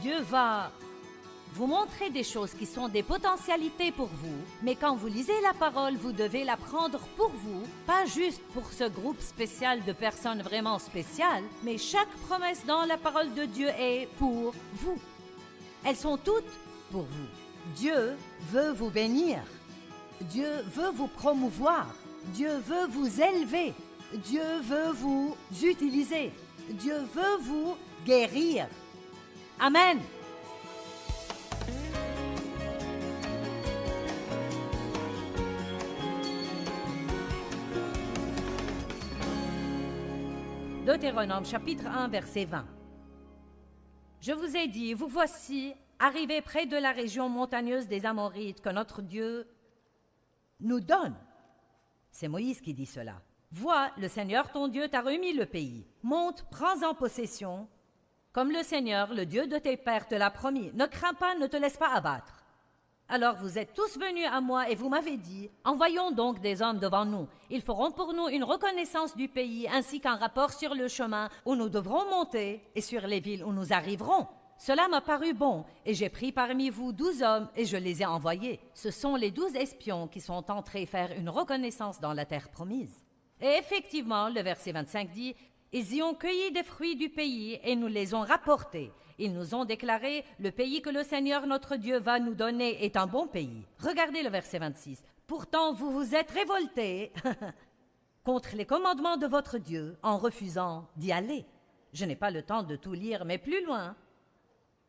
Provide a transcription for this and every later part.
Dieu va vous montrer des choses qui sont des potentialités pour vous, mais quand vous lisez la parole, vous devez la prendre pour vous, pas juste pour ce groupe spécial de personnes vraiment spéciales, mais chaque promesse dans la parole de Dieu est pour vous. Elles sont toutes pour vous. Dieu veut vous bénir. Dieu veut vous promouvoir. Dieu veut vous élever. Dieu veut vous utiliser. Dieu veut vous guérir. Amen. Deutéronome chapitre 1, verset 20. Je vous ai dit, vous voici arrivés près de la région montagneuse des Amorites que notre Dieu nous donne. C'est Moïse qui dit cela. Vois, le Seigneur ton Dieu t'a remis le pays. Monte, prends-en possession, comme le Seigneur, le Dieu de tes pères, te l'a promis. Ne crains pas, ne te laisse pas abattre. Alors vous êtes tous venus à moi et vous m'avez dit, envoyons donc des hommes devant nous. Ils feront pour nous une reconnaissance du pays ainsi qu'un rapport sur le chemin où nous devrons monter et sur les villes où nous arriverons. Cela m'a paru bon et j'ai pris parmi vous 12 hommes et je les ai envoyés. Ce sont les 12 espions qui sont entrés faire une reconnaissance dans la terre promise. Et effectivement, le verset 25 dit, ils y ont cueilli des fruits du pays et nous les ont rapportés. Ils nous ont déclaré, le pays que le Seigneur notre Dieu va nous donner est un bon pays. Regardez le verset 26. Pourtant, vous vous êtes révoltés contre les commandements de votre Dieu en refusant d'y aller. Je n'ai pas le temps de tout lire, mais plus loin.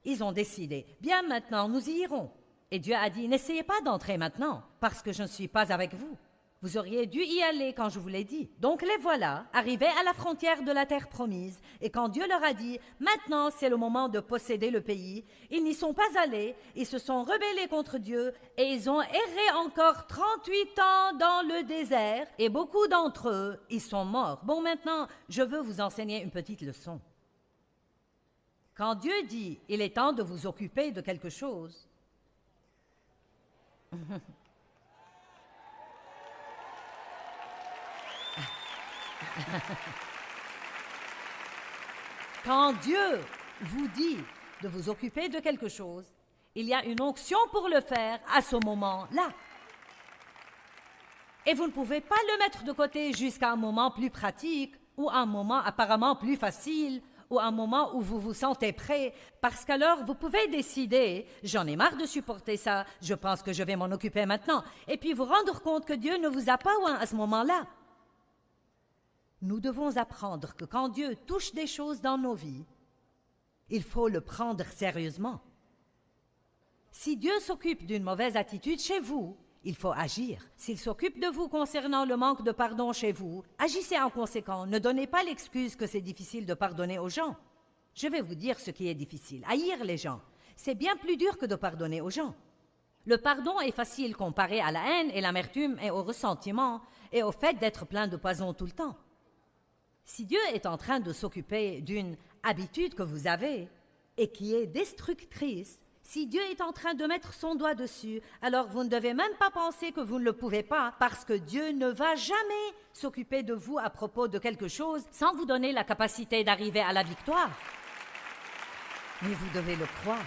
Ils ont décidé, bien maintenant, nous y irons. Et Dieu a dit, n'essayez pas d'entrer maintenant, parce que je ne suis pas avec vous. Vous auriez dû y aller quand je vous l'ai dit. Donc les voilà, arrivés à la frontière de la terre promise, et quand Dieu leur a dit, maintenant c'est le moment de posséder le pays, ils n'y sont pas allés, ils se sont rebellés contre Dieu, et ils ont erré encore 38 ans dans le désert, et beaucoup d'entre eux, ils sont morts. Bon, maintenant, je veux vous enseigner une petite leçon. Quand Dieu dit, il est temps de vous occuper de quelque chose, quand Dieu vous dit de vous occuper de quelque chose, il y a une onction pour le faire à ce moment-là. Et vous ne pouvez pas le mettre de côté jusqu'à un moment plus pratique ou un moment apparemment plus facile ou un moment où vous vous sentez prêt, parce qu'alors vous pouvez décider, j'en ai marre de supporter ça, je pense que je vais m'en occuper maintenant, et puis vous rendre compte que Dieu ne vous a pas oint à ce moment-là. Nous devons apprendre que quand Dieu touche des choses dans nos vies, il faut le prendre sérieusement. Si Dieu s'occupe d'une mauvaise attitude chez vous, il faut agir. S'il s'occupe de vous concernant le manque de pardon chez vous, agissez en conséquent. Ne donnez pas l'excuse que c'est difficile de pardonner aux gens. Je vais vous dire ce qui est difficile. Haïr les gens, c'est bien plus dur que de pardonner aux gens. Le pardon est facile comparé à la haine et l'amertume et au ressentiment et au fait d'être plein de poison tout le temps. Si Dieu est en train de s'occuper d'une habitude que vous avez et qui est destructrice, si Dieu est en train de mettre son doigt dessus, alors vous ne devez même pas penser que vous ne le pouvez pas, parce que Dieu ne va jamais s'occuper de vous à propos de quelque chose sans vous donner la capacité d'arriver à la victoire. Mais vous devez le croire.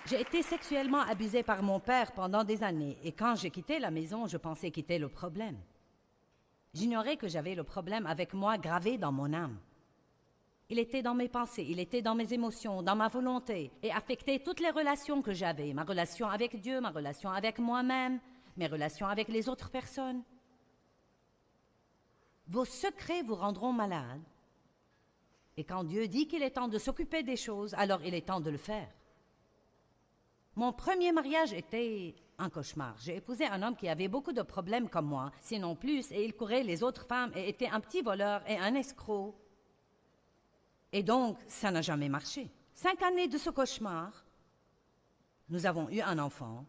J'ai été sexuellement abusée par mon père pendant des années, et quand j'ai quitté la maison, je pensais quitter le problème. J'ignorais que j'avais le problème avec moi gravé dans mon âme. Il était dans mes pensées, il était dans mes émotions, dans ma volonté, et affectait toutes les relations que j'avais, ma relation avec Dieu, ma relation avec moi-même, mes relations avec les autres personnes. Vos secrets vous rendront malade. Et quand Dieu dit qu'il est temps de s'occuper des choses, alors il est temps de le faire. Mon premier mariage était un cauchemar. J'ai épousé un homme qui avait beaucoup de problèmes comme moi, sinon plus, et il courait les autres femmes et était un petit voleur et un escroc. Et donc, ça n'a jamais marché. 5 années de ce cauchemar, nous avons eu un enfant.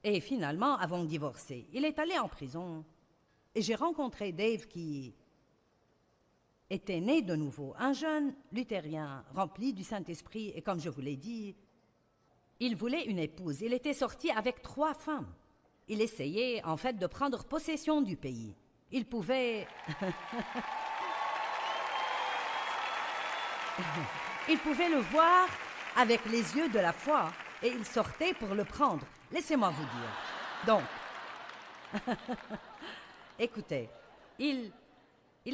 Et finalement, avons divorcé. Il est allé en prison. Et j'ai rencontré Dave qui était né de nouveau, un jeune luthérien rempli du Saint-Esprit. Et comme je vous l'ai dit, il voulait une épouse. Il était sorti avec 3 femmes. Il essayait, en fait, de prendre possession du pays. Il pouvait... Il pouvait le voir avec les yeux de la foi et il sortait pour le prendre. Laissez-moi vous dire. Donc, écoutez, il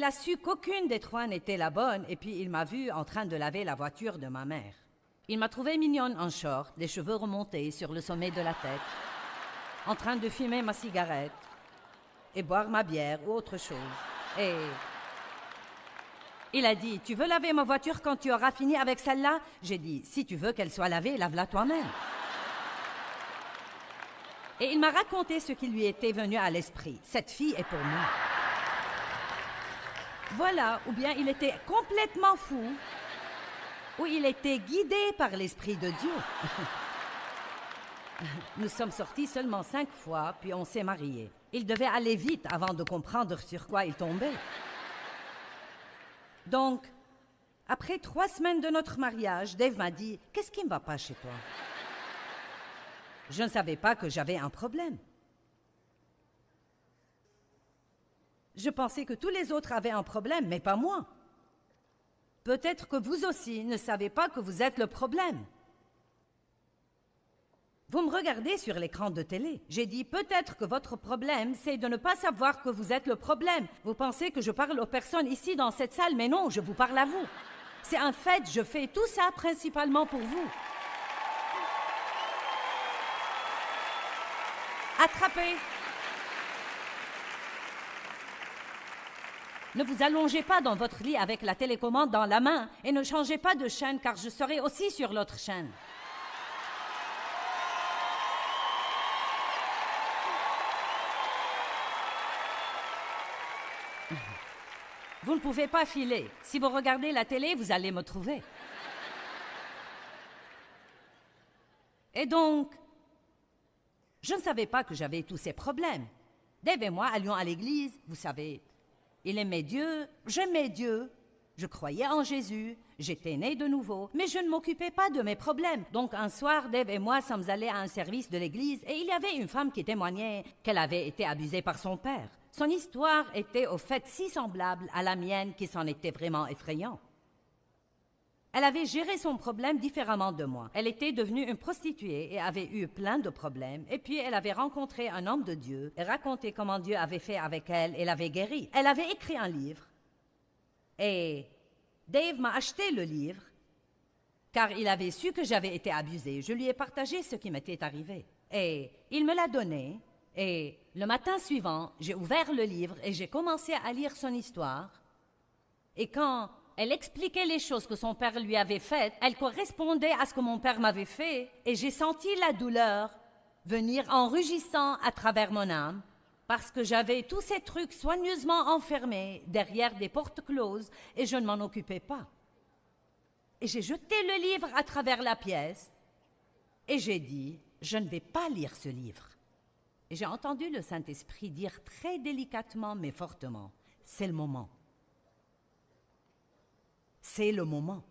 a su qu'aucune des trois n'était la bonne et puis il m'a vu en train de laver la voiture de ma mère. Il m'a trouvée mignonne en short, les cheveux remontés sur le sommet de la tête, en train de fumer ma cigarette et boire ma bière ou autre chose. Et il a dit, « Tu veux laver ma voiture quand tu auras fini avec celle-là ?» J'ai dit, « Si tu veux qu'elle soit lavée, lave-la toi-même. » Et il m'a raconté ce qui lui était venu à l'esprit. Cette fille est pour moi. Voilà, ou bien il était complètement fou, ou il était guidé par l'Esprit de Dieu. Nous sommes sortis seulement 5 fois, puis on s'est mariés. Il devait aller vite avant de comprendre sur quoi il tombait. Donc, après 3 semaines de notre mariage, Dave m'a dit, « Qu'est-ce qui ne va pas chez toi? » Je ne savais pas que j'avais un problème. Je pensais que tous les autres avaient un problème, mais pas moi. Peut-être que vous aussi ne savez pas que vous êtes le problème. Vous me regardez sur l'écran de télé. J'ai dit, peut-être que votre problème, c'est de ne pas savoir que vous êtes le problème. Vous pensez que je parle aux personnes ici dans cette salle, mais non, je vous parle à vous. C'est un fait, je fais tout ça principalement pour vous. Attrapez! Ne vous allongez pas dans votre lit avec la télécommande dans la main et ne changez pas de chaîne car je serai aussi sur l'autre chaîne. Vous ne pouvez pas filer. Si vous regardez la télé, vous allez me trouver. Et donc, je ne savais pas que j'avais tous ces problèmes. Dave et moi allions à l'église, vous savez. Il aimait Dieu, j'aimais Dieu, je croyais en Jésus, j'étais née de nouveau, mais je ne m'occupais pas de mes problèmes. Donc un soir, Dave et moi sommes allés à un service de l'église et il y avait une femme qui témoignait qu'elle avait été abusée par son père. Son histoire était au fait si semblable à la mienne qu'il s'en était vraiment effrayant. Elle avait géré son problème différemment de moi. Elle était devenue une prostituée et avait eu plein de problèmes. Et puis, elle avait rencontré un homme de Dieu et raconté comment Dieu avait fait avec elle et l'avait guérie. Elle avait écrit un livre. Et Dave m'a acheté le livre car il avait su que j'avais été abusée. Je lui ai partagé ce qui m'était arrivé. Et il me l'a donné. Et le matin suivant, j'ai ouvert le livre et j'ai commencé à lire son histoire. Et quand elle expliquait les choses que son père lui avait faites, elle correspondait à ce que mon père m'avait fait, et j'ai senti la douleur venir en rugissant à travers mon âme, parce que j'avais tous ces trucs soigneusement enfermés derrière des portes closes, et je ne m'en occupais pas. Et j'ai jeté le livre à travers la pièce, et j'ai dit, je ne vais pas lire ce livre. Et j'ai entendu le Saint-Esprit dire très délicatement mais fortement, c'est le moment. C'est le moment.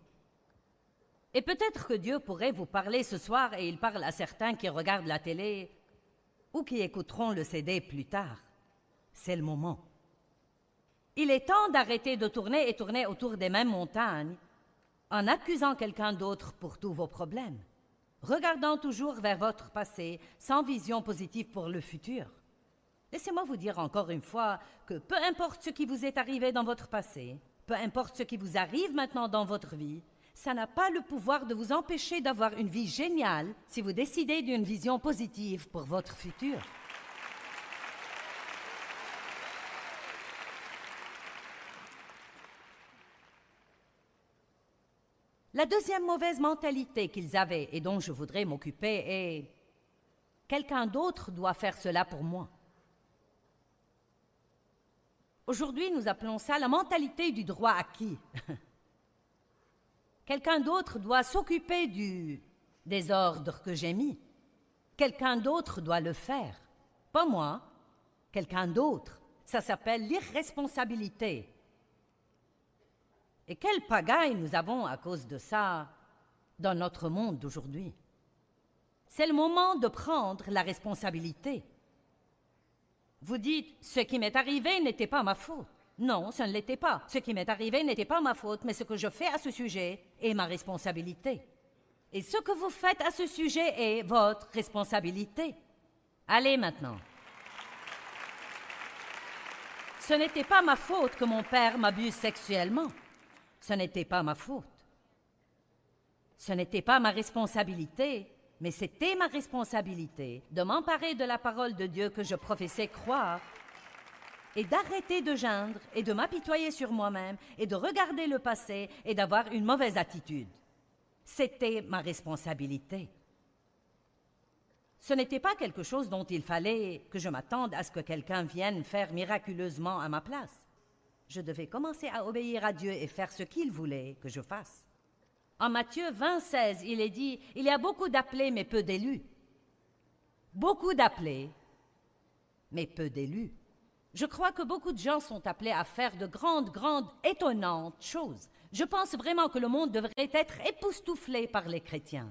Et peut-être que Dieu pourrait vous parler ce soir et il parle à certains qui regardent la télé ou qui écouteront le CD plus tard. C'est le moment. Il est temps d'arrêter de tourner et tourner autour des mêmes montagnes en accusant quelqu'un d'autre pour tous vos problèmes, regardant toujours vers votre passé sans vision positive pour le futur. Laissez-moi vous dire encore une fois que peu importe ce qui vous est arrivé dans votre passé, peu importe ce qui vous arrive maintenant dans votre vie, ça n'a pas le pouvoir de vous empêcher d'avoir une vie géniale si vous décidez d'une vision positive pour votre futur. La deuxième mauvaise mentalité qu'ils avaient et dont je voudrais m'occuper est « quelqu'un d'autre doit faire cela pour moi ». Aujourd'hui, nous appelons ça la mentalité du droit acquis. Quelqu'un d'autre doit s'occuper du désordre que j'ai mis. Quelqu'un d'autre doit le faire. Pas moi, quelqu'un d'autre. Ça s'appelle l'irresponsabilité. Et quelle pagaille nous avons à cause de ça dans notre monde d'aujourd'hui. C'est le moment de prendre la responsabilité. Vous dites, ce qui m'est arrivé n'était pas ma faute. Non, ce ne l'était pas. Ce qui m'est arrivé n'était pas ma faute, mais ce que je fais à ce sujet est ma responsabilité. Et ce que vous faites à ce sujet est votre responsabilité. Allez maintenant. Ce n'était pas ma faute que mon père m'abuse sexuellement. Ce n'était pas ma faute. Ce n'était pas ma responsabilité, mais c'était ma responsabilité de m'emparer de la parole de Dieu que je professais croire et d'arrêter de geindre et de m'apitoyer sur moi-même et de regarder le passé et d'avoir une mauvaise attitude. C'était ma responsabilité. Ce n'était pas quelque chose dont il fallait que je m'attende à ce que quelqu'un vienne faire miraculeusement à ma place. Je devais commencer à obéir à Dieu et faire ce qu'il voulait que je fasse. En Matthieu 20:16, il est dit « Il y a beaucoup d'appelés, mais peu d'élus. » Beaucoup d'appelés, mais peu d'élus. Je crois que beaucoup de gens sont appelés à faire de grandes, étonnantes choses. Je pense vraiment que le monde devrait être époustouflé par les chrétiens.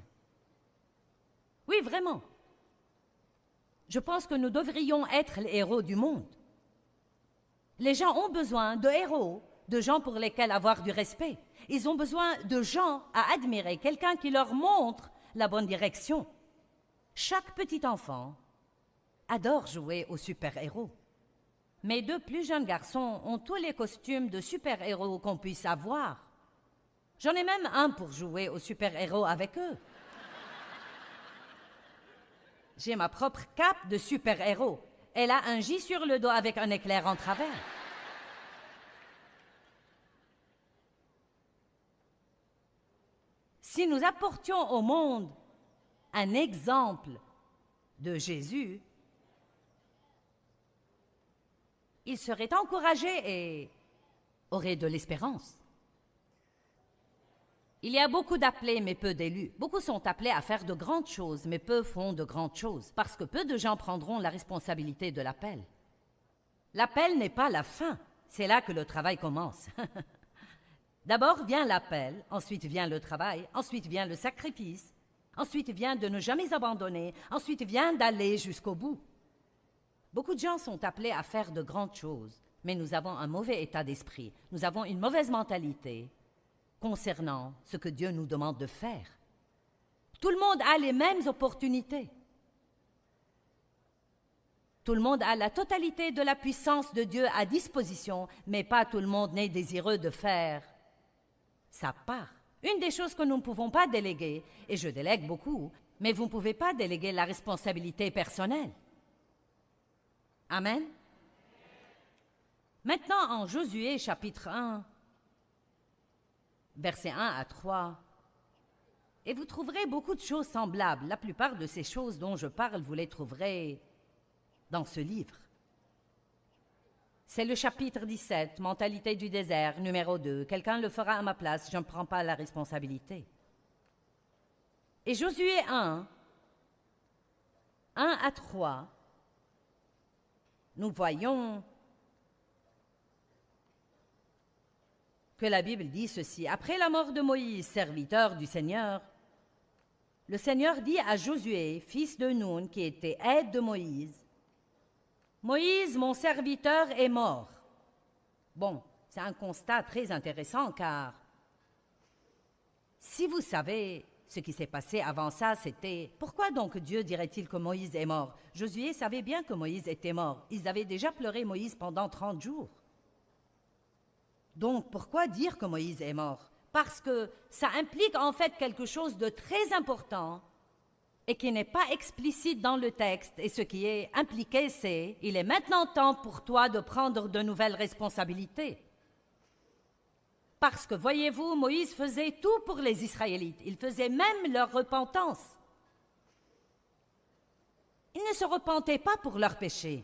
Oui, vraiment. Je pense que nous devrions être les héros du monde. Les gens ont besoin de héros, de gens pour lesquels avoir du respect. Ils ont besoin de gens à admirer, quelqu'un qui leur montre la bonne direction. Chaque petit enfant adore jouer aux super-héros. Mes deux plus jeunes garçons ont tous les costumes de super-héros qu'on puisse avoir. J'en ai même un pour jouer aux super-héros avec eux. J'ai ma propre cape de super-héros. Elle a un J sur le dos avec un éclair en travers. Si nous apportions au monde un exemple de Jésus, il serait encouragé et aurait de l'espérance. Il y a beaucoup d'appelés, mais peu d'élus. Beaucoup sont appelés à faire de grandes choses, mais peu font de grandes choses, parce que peu de gens prendront la responsabilité de l'appel. L'appel n'est pas la fin, c'est là que le travail commence. D'abord vient l'appel, ensuite vient le travail, ensuite vient le sacrifice, ensuite vient de ne jamais abandonner, ensuite vient d'aller jusqu'au bout. Beaucoup de gens sont appelés à faire de grandes choses, mais nous avons un mauvais état d'esprit, nous avons une mauvaise mentalité concernant ce que Dieu nous demande de faire. Tout le monde a les mêmes opportunités. Tout le monde a la totalité de la puissance de Dieu à disposition, mais pas tout le monde n'est désireux de faire sa part. Une des choses que nous ne pouvons pas déléguer, et je délègue beaucoup, mais vous ne pouvez pas déléguer la responsabilité personnelle. Amen. Maintenant, en Josué, chapitre 1, versets 1 à 3, et vous trouverez beaucoup de choses semblables. La plupart de ces choses dont je parle, vous les trouverez dans ce livre. C'est le chapitre 17, Mentalité du désert, numéro 2. Quelqu'un le fera à ma place, je ne prends pas la responsabilité. Et Josué 1 à 3, nous voyons que la Bible dit ceci. Après la mort de Moïse, serviteur du Seigneur, le Seigneur dit à Josué, fils de Nun, qui était aide de Moïse, « Moïse, mon serviteur, est mort. » Bon, c'est un constat très intéressant car si vous savez ce qui s'est passé avant ça, c'était « Pourquoi donc Dieu dirait-il que Moïse est mort ?» Josué savait bien que Moïse était mort. Ils avaient déjà pleuré Moïse pendant 30 jours. Donc, pourquoi dire que Moïse est mort? Parce que ça implique en fait quelque chose de très important et qui n'est pas explicite dans le texte. Et ce qui est impliqué, c'est « Il est maintenant temps pour toi de prendre de nouvelles responsabilités. » Parce que, voyez-vous, Moïse faisait tout pour les Israélites. Il faisait même leur repentance. Ils ne se repentaient pas pour leurs péchés.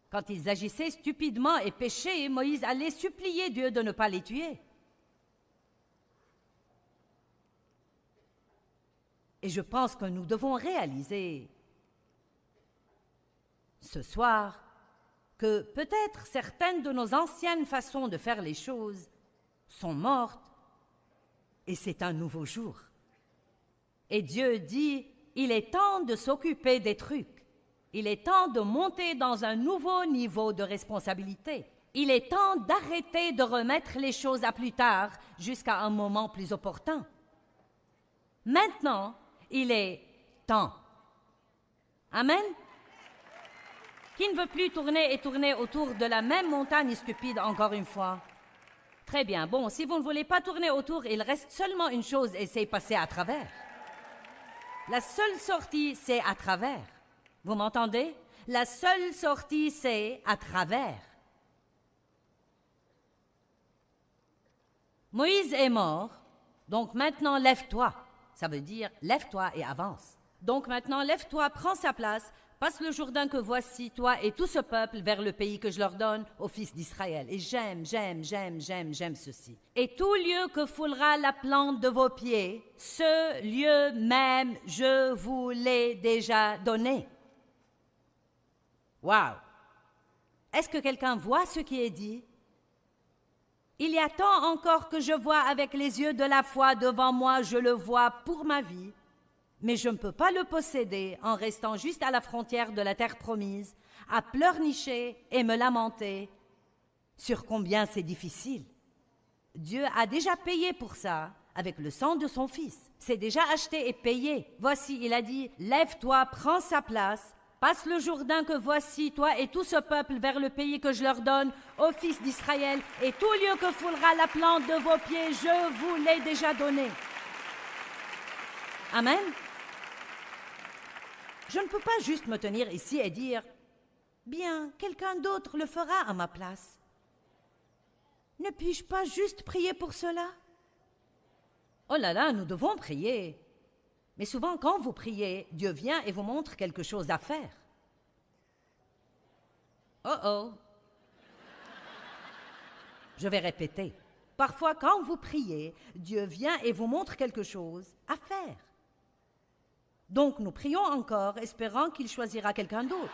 Quand ils agissaient stupidement et péchaient, Moïse allait supplier Dieu de ne pas les tuer. Et je pense que nous devons réaliser ce soir que peut-être certaines de nos anciennes façons de faire les choses sont mortes et c'est un nouveau jour. Et Dieu dit, il est temps de s'occuper des trucs. Il est temps de monter dans un nouveau niveau de responsabilité. Il est temps d'arrêter de remettre les choses à plus tard jusqu'à un moment plus opportun. Maintenant, il est temps. Amen? Qui ne veut plus tourner et tourner autour de la même montagne stupide encore une fois? Très bien. Bon, si vous ne voulez pas tourner autour, il reste seulement une chose et c'est passer à travers. La seule sortie, c'est à travers. Vous m'entendez? La seule sortie, c'est à travers. Moïse est mort, donc maintenant lève-toi. Ça veut dire lève-toi et avance. Donc maintenant lève-toi, prends sa place, passe le Jourdain que voici, toi et tout ce peuple, vers le pays que je leur donne aux fils d'Israël. Et j'aime ceci. Et tout lieu que foulera la plante de vos pieds, ce lieu même, je vous l'ai déjà donné. Wow! Est-ce que quelqu'un voit ce qui est dit? Il y a tant encore que je vois avec les yeux de la foi devant moi, je le vois pour ma vie, mais je ne peux pas le posséder en restant juste à la frontière de la terre promise, à pleurnicher et me lamenter sur combien c'est difficile. Dieu a déjà payé pour ça avec le sang de son Fils. C'est déjà acheté et payé. Voici, il a dit, lève-toi, prends sa place, passe le Jourdain que voici, toi et tout ce peuple, vers le pays que je leur donne, aux fils d'Israël, et tout lieu que foulera la plante de vos pieds, je vous l'ai déjà donné. Amen. Je ne peux pas juste me tenir ici et dire, bien, quelqu'un d'autre le fera à ma place. Ne puis-je pas juste prier pour cela? Oh là là, nous devons prier. Mais souvent, quand vous priez, Dieu vient et vous montre quelque chose à faire. Oh oh. Je vais répéter. Parfois, quand vous priez, Dieu vient et vous montre quelque chose à faire. Donc, nous prions encore, espérant qu'il choisira quelqu'un d'autre.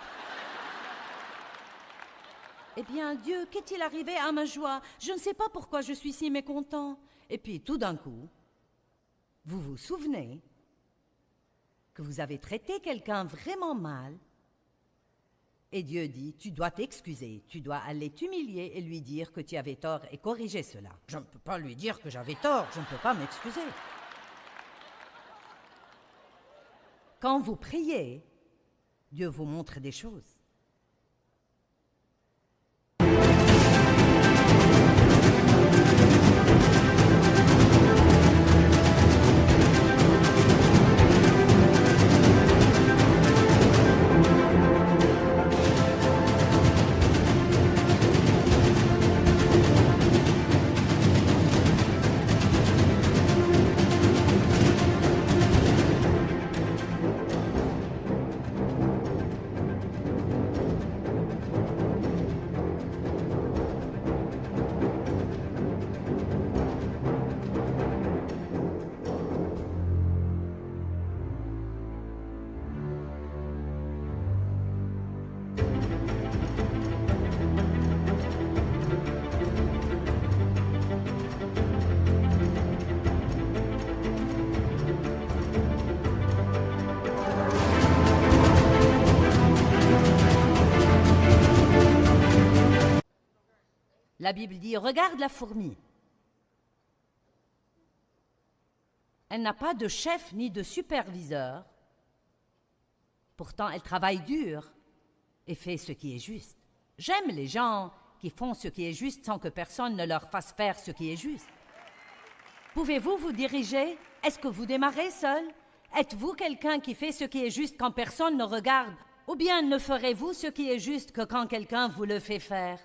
Eh bien, Dieu, qu'est-il arrivé à ma joie? Je ne sais pas pourquoi je suis si mécontent. Et puis, tout d'un coup, vous vous souvenez que vous avez traité quelqu'un vraiment mal, et Dieu dit, tu dois t'excuser, tu dois aller t'humilier et lui dire que tu avais tort et corriger cela. Je ne peux pas lui dire que j'avais tort, je ne peux pas m'excuser. Quand vous priez, Dieu vous montre des choses. La Bible dit, regarde la fourmi. Elle n'a pas de chef ni de superviseur. Pourtant, elle travaille dur et fait ce qui est juste. J'aime les gens qui font ce qui est juste sans que personne ne leur fasse faire ce qui est juste. Pouvez-vous vous diriger? Est-ce que vous démarrez seul? Êtes-vous quelqu'un qui fait ce qui est juste quand personne ne regarde? Ou bien ne ferez-vous ce qui est juste que quand quelqu'un vous le fait faire?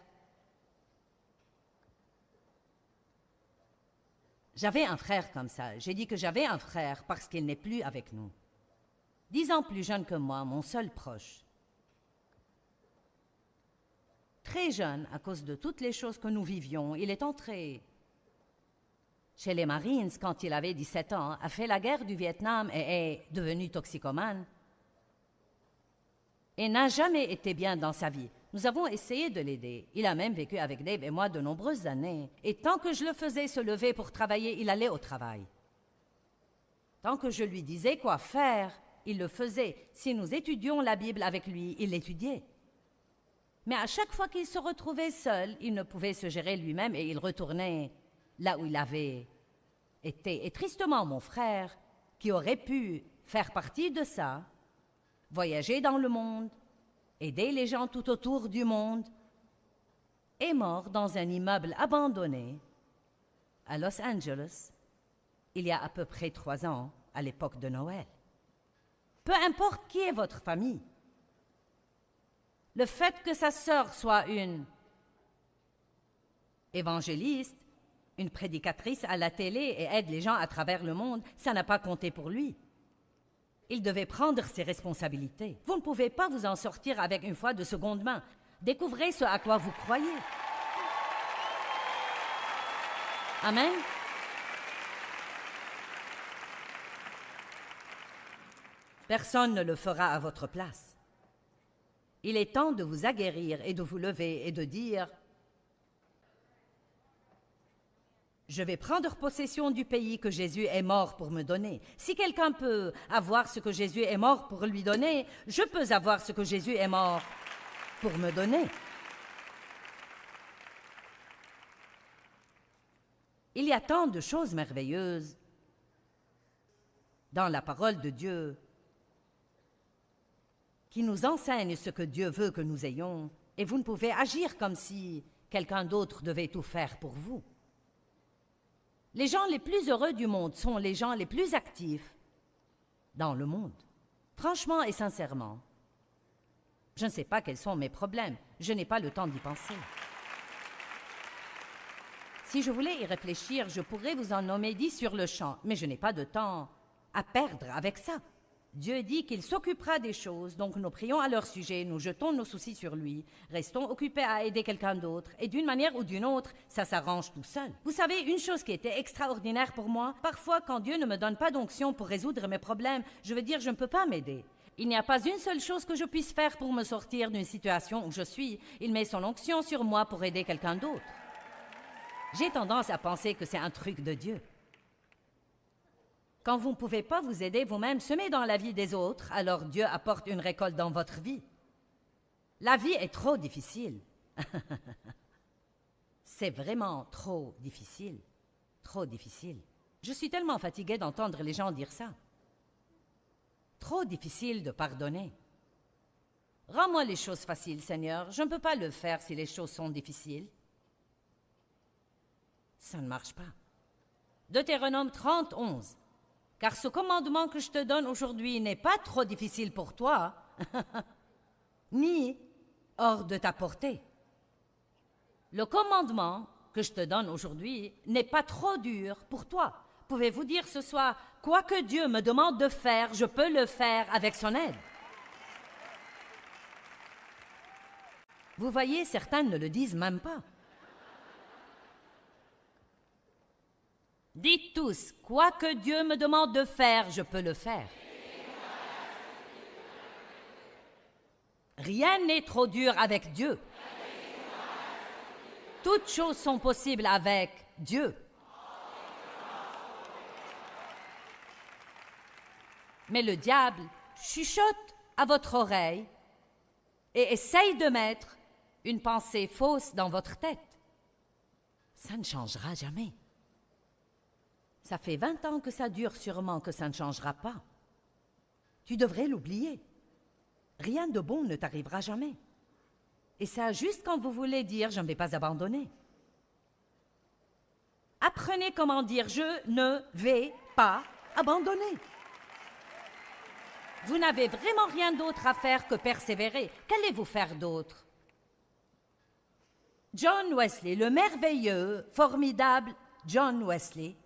J'avais un frère comme ça. J'ai dit que j'avais un frère parce qu'il n'est plus avec nous. 10 ans plus jeune que moi, mon seul proche. Très jeune, à cause de toutes les choses que nous vivions, il est entré chez les Marines quand il avait 17 ans, a fait la guerre du Vietnam et est devenu toxicomane. Et n'a jamais été bien dans sa vie. Nous avons essayé de l'aider. Il a même vécu avec Dave et moi de nombreuses années. Et tant que je le faisais se lever pour travailler, il allait au travail. Tant que je lui disais quoi faire, il le faisait. Si nous étudions la Bible avec lui, il l'étudiait. Mais à chaque fois qu'il se retrouvait seul, il ne pouvait se gérer lui-même et il retournait là où il avait été. Et tristement, mon frère, qui aurait pu faire partie de ça, voyager dans le monde, aider les gens tout autour du monde, est mort dans un immeuble abandonné à Los Angeles il y a à peu près 3 ans, à l'époque de Noël. Peu importe qui est votre famille, le fait que sa sœur soit une évangéliste, une prédicatrice à la télé et aide les gens à travers le monde, ça n'a pas compté pour lui. Il devait prendre ses responsabilités. Vous ne pouvez pas vous en sortir avec une foi de seconde main. Découvrez ce à quoi vous croyez. Amen. Personne ne le fera à votre place. Il est temps de vous aguerrir et de vous lever et de dire « Je vais prendre possession du pays que Jésus est mort pour me donner. Si quelqu'un peut avoir ce que Jésus est mort pour lui donner, je peux avoir ce que Jésus est mort pour me donner. » Il y a tant de choses merveilleuses dans la parole de Dieu qui nous enseigne ce que Dieu veut que nous ayons, et vous ne pouvez agir comme si quelqu'un d'autre devait tout faire pour vous. Les gens les plus heureux du monde sont les gens les plus actifs dans le monde. Franchement et sincèrement, je ne sais pas quels sont mes problèmes, je n'ai pas le temps d'y penser. Si je voulais y réfléchir, je pourrais vous en nommer 10 sur le champ, mais je n'ai pas de temps à perdre avec ça. Dieu dit qu'il s'occupera des choses, donc nous prions à leur sujet, nous jetons nos soucis sur lui, restons occupés à aider quelqu'un d'autre, et d'une manière ou d'une autre, ça s'arrange tout seul. Vous savez, une chose qui était extraordinaire pour moi, parfois quand Dieu ne me donne pas d'onction pour résoudre mes problèmes, je veux dire, je ne peux pas m'aider. Il n'y a pas une seule chose que je puisse faire pour me sortir d'une situation où je suis. Il met son onction sur moi pour aider quelqu'un d'autre. J'ai tendance à penser que c'est un truc de Dieu. Quand vous ne pouvez pas vous aider vous-même, semez dans la vie des autres, alors Dieu apporte une récolte dans votre vie. La vie est trop difficile. C'est vraiment trop difficile. Trop difficile. Je suis tellement fatiguée d'entendre les gens dire ça. Trop difficile de pardonner. Rends-moi les choses faciles, Seigneur. Je ne peux pas le faire si les choses sont difficiles. Ça ne marche pas. Deutéronome 30, 11. Car ce commandement que je te donne aujourd'hui n'est pas trop difficile pour toi, ni hors de ta portée. Le commandement que je te donne aujourd'hui n'est pas trop dur pour toi. Pouvez-vous dire ce soir, quoi que Dieu me demande de faire, je peux le faire avec son aide. Vous voyez, certains ne le disent même pas. Dites tous, quoi que Dieu me demande de faire, je peux le faire. Rien n'est trop dur avec Dieu. Toutes choses sont possibles avec Dieu. Mais le diable chuchote à votre oreille et essaye de mettre une pensée fausse dans votre tête. Ça ne changera jamais. Ça fait 20 ans que ça dure, sûrement que ça ne changera pas. Tu devrais l'oublier. Rien de bon ne t'arrivera jamais. Et ça, juste quand vous voulez dire « je ne vais pas abandonner ». Apprenez comment dire « je ne vais pas abandonner ». Vous n'avez vraiment rien d'autre à faire que persévérer. Qu'allez-vous faire d'autre? John Wesley, le merveilleux, formidable John Wesley,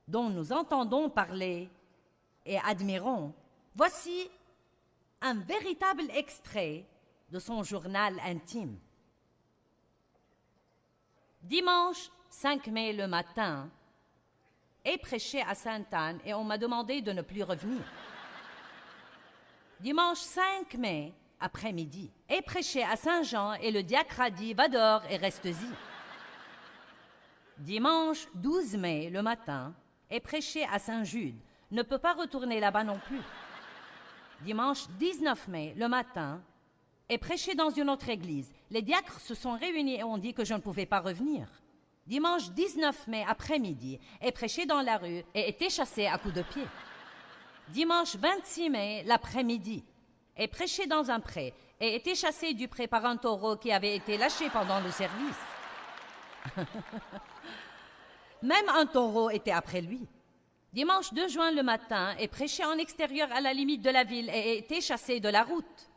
dont nous entendons parler et admirons, voici un véritable extrait de son journal intime. Dimanche 5 mai le matin, est prêché à Sainte-Anne et on m'a demandé de ne plus revenir. Dimanche 5 mai, après-midi, est prêché à Saint-Jean et le diacre a dit « va dehors et reste-y ». Dimanche 12 mai le matin, est prêché à Saint-Jude, ne peut pas retourner là-bas non plus. Dimanche 19 mai, le matin, et prêché dans une autre église. Les diacres se sont réunis et ont dit que je ne pouvais pas revenir. Dimanche 19 mai après-midi, ai prêché dans la rue et été chassé à coups de pied. Dimanche 26 mai, l'après-midi, ai prêché dans un pré et été chassé du pré par un taureau qui avait été lâché pendant le service. Même un taureau était après lui. Dimanche 2 juin le matin, ai prêché en extérieur à la limite de la ville et ai été chassé de la route.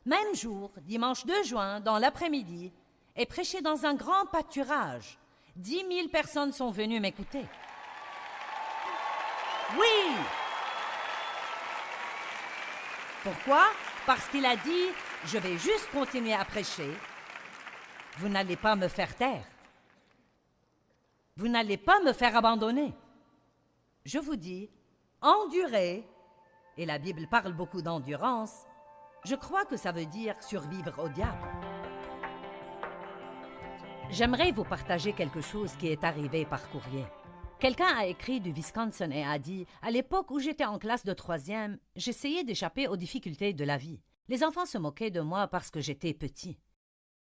Même jour, dimanche 2 juin, dans l'après-midi, ai prêché dans un grand pâturage. 10 000 personnes sont venues m'écouter. Oui! Pourquoi? Parce qu'il a dit, je vais juste continuer à prêcher. Vous n'allez pas me faire taire. Vous n'allez pas me faire abandonner. Je vous dis, endurez, et la Bible parle beaucoup d'endurance, je crois que ça veut dire survivre au diable. J'aimerais vous partager quelque chose qui est arrivé par courrier. Quelqu'un a écrit du Wisconsin et a dit « À l'époque où j'étais en classe de 3e, j'essayais d'échapper aux difficultés de la vie. Les enfants se moquaient de moi parce que j'étais petit.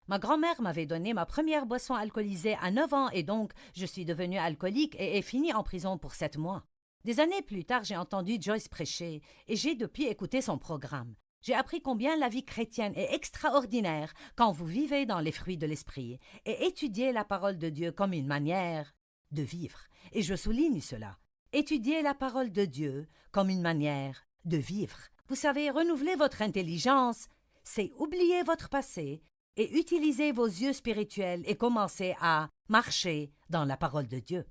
Ma grand-mère m'avait donné ma première boisson alcoolisée à 9 ans et donc je suis devenu alcoolique et ai fini en prison pour 7 mois. Des années plus tard, j'ai entendu Joyce prêcher et j'ai depuis écouté son programme. J'ai appris combien la vie chrétienne est extraordinaire quand vous vivez dans les fruits de l'esprit et étudiez la parole de Dieu comme une manière de vivre. Et je souligne cela. Étudiez la parole de Dieu comme une manière de vivre. Vous savez, renouveler votre intelligence, c'est oublier votre passé et utiliser vos yeux spirituels et commencer à marcher dans la parole de Dieu.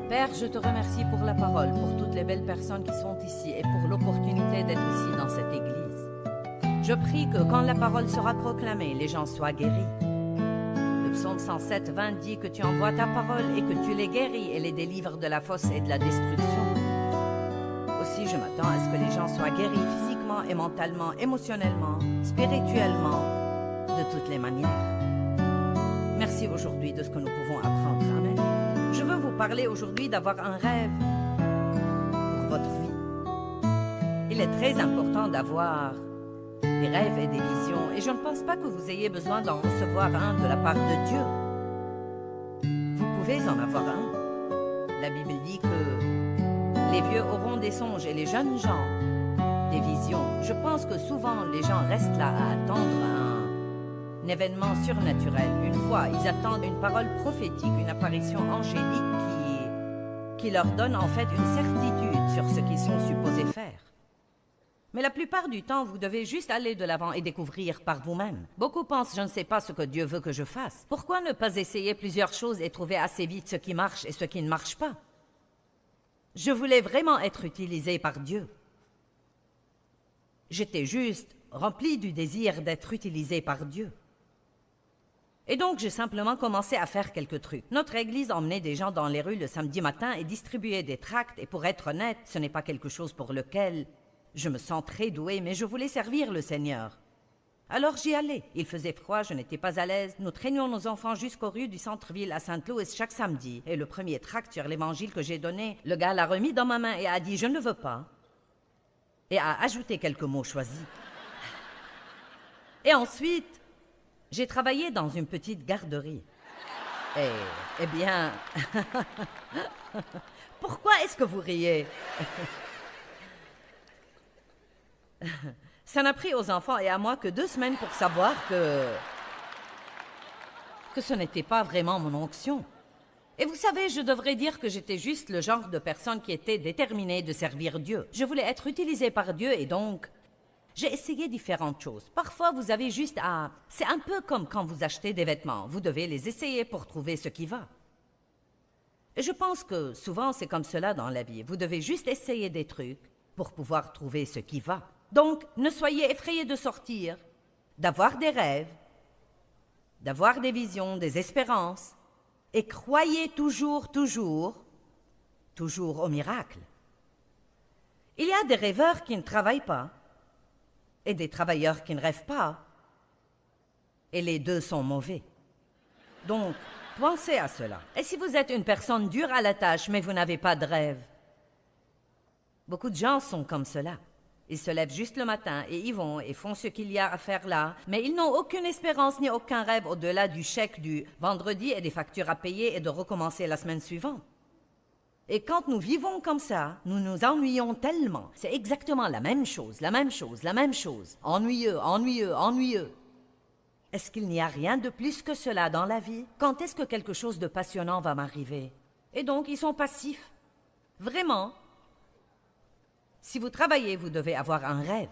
Père, je te remercie pour la parole, pour toutes les belles personnes qui sont ici et pour l'opportunité d'être ici dans cette église. Je prie que quand la parole sera proclamée, les gens soient guéris. Le psaume 107, 20 dit que tu envoies ta parole et que tu les guéris et les délivres de la fosse et de la destruction. Aussi, je m'attends à ce que les gens soient guéris physiquement et mentalement, émotionnellement, spirituellement, de toutes les manières. Merci aujourd'hui de ce que nous pouvons apprendre. Amen. Je veux vous parler aujourd'hui d'avoir un rêve pour votre vie. Il est très important d'avoir des rêves et des visions, et je ne pense pas que vous ayez besoin d'en recevoir un de la part de Dieu. Vous pouvez en avoir un. La Bible dit que les vieux auront des songes et les jeunes gens des visions. Je pense que souvent les gens restent là à attendre un événement surnaturel. Une fois, ils attendent une parole prophétique, une apparition angélique qui leur donne en fait une certitude sur ce qu'ils sont supposés faire. Mais la plupart du temps, vous devez juste aller de l'avant et découvrir par vous-même. Beaucoup pensent, je ne sais pas ce que Dieu veut que je fasse. Pourquoi ne pas essayer plusieurs choses et trouver assez vite ce qui marche et ce qui ne marche pas? Je voulais vraiment être utilisé par Dieu. J'étais juste rempli du désir d'être utilisé par Dieu. Et donc, j'ai simplement commencé à faire quelques trucs. Notre église emmenait des gens dans les rues le samedi matin et distribuait des tracts. Et pour être honnête, ce n'est pas quelque chose pour lequel je me sens très doué, mais je voulais servir le Seigneur. Alors j'y allais. Il faisait froid, je n'étais pas à l'aise. Nous traînions nos enfants jusqu'aux rues du centre-ville à Saint-Louis chaque samedi. Et le premier tract sur l'évangile que j'ai donné, le gars l'a remis dans ma main et a dit « Je ne veux pas. et à ajouter quelques mots choisis. Et ensuite, j'ai travaillé dans une petite garderie. Eh bien, pourquoi est-ce que vous riez? Ça n'a pris aux enfants et à moi que 2 semaines pour savoir que ce n'était pas vraiment mon onction. Et vous savez, je devrais dire que j'étais juste le genre de personne qui était déterminée de servir Dieu. Je voulais être utilisée par Dieu et donc, j'ai essayé différentes choses. Parfois, vous avez juste à... C'est un peu comme quand vous achetez des vêtements. Vous devez les essayer pour trouver ce qui va. Et je pense que souvent, c'est comme cela dans la vie. Vous devez juste essayer des trucs pour pouvoir trouver ce qui va. Donc, ne soyez effrayés de sortir, d'avoir des rêves, d'avoir des visions, des espérances, et croyez toujours au miracle. Il y a des rêveurs qui ne travaillent pas, et des travailleurs qui ne rêvent pas, et les deux sont mauvais. Donc, pensez à cela. Et si vous êtes une personne dure à la tâche, mais vous n'avez pas de rêve? Beaucoup de gens sont comme cela. Ils se lèvent juste le matin et ils vont et font ce qu'il y a à faire là, mais ils n'ont aucune espérance ni aucun rêve au-delà du chèque du vendredi et des factures à payer et de recommencer la semaine suivante. Et quand nous vivons comme ça, nous nous ennuyons tellement. C'est exactement la même chose. Ennuyeux, ennuyeux, ennuyeux. Est-ce qu'il n'y a rien de plus que cela dans la vie? Quand est-ce que quelque chose de passionnant va m'arriver? Et donc, ils sont passifs. Vraiment. Si vous travaillez, vous devez avoir un rêve.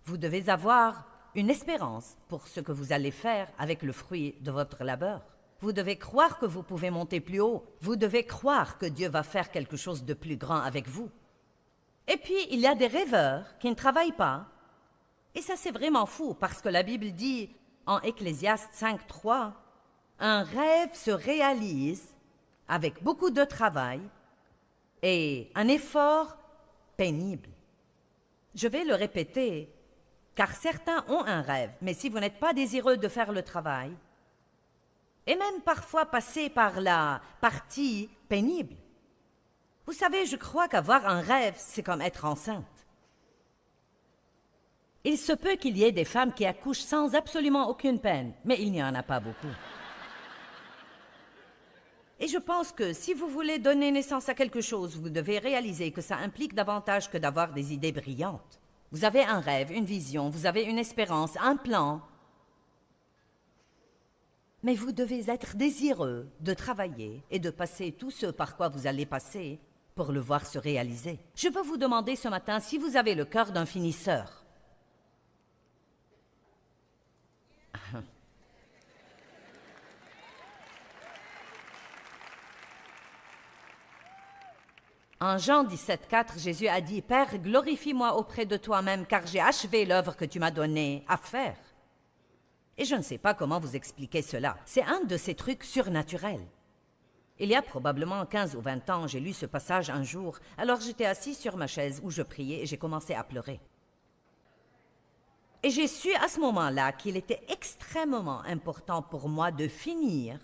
Vous devez avoir une espérance pour ce que vous allez faire avec le fruit de votre labeur. Vous devez croire que vous pouvez monter plus haut. Vous devez croire que Dieu va faire quelque chose de plus grand avec vous. Et puis, il y a des rêveurs qui ne travaillent pas. Et ça, c'est vraiment fou, parce que la Bible dit, en Ecclésiaste 5:3, « Un rêve se réalise avec beaucoup de travail et un effort pénible. » Je vais le répéter, car certains ont un rêve, mais si vous n'êtes pas désireux de faire le travail, et même parfois passer par la partie pénible. Vous savez, je crois qu'avoir un rêve, c'est comme être enceinte. Il se peut qu'il y ait des femmes qui accouchent sans absolument aucune peine, mais il n'y en a pas beaucoup. Et je pense que si vous voulez donner naissance à quelque chose, vous devez réaliser que ça implique davantage que d'avoir des idées brillantes. Vous avez un rêve, une vision, vous avez une espérance, un plan. Mais vous devez être désireux de travailler et de passer tout ce par quoi vous allez passer pour le voir se réaliser. Je veux vous demander ce matin si vous avez le cœur d'un finisseur. En Jean 17:4, Jésus a dit « Père, glorifie-moi auprès de toi-même, car j'ai achevé l'œuvre que tu m'as donnée à faire. » Et je ne sais pas comment vous expliquer cela. C'est un de ces trucs surnaturels. Il y a probablement 15 ou 20 ans, j'ai lu ce passage un jour. Alors j'étais assis sur ma chaise où je priais et j'ai commencé à pleurer. Et j'ai su à ce moment-là qu'il était extrêmement important pour moi de finir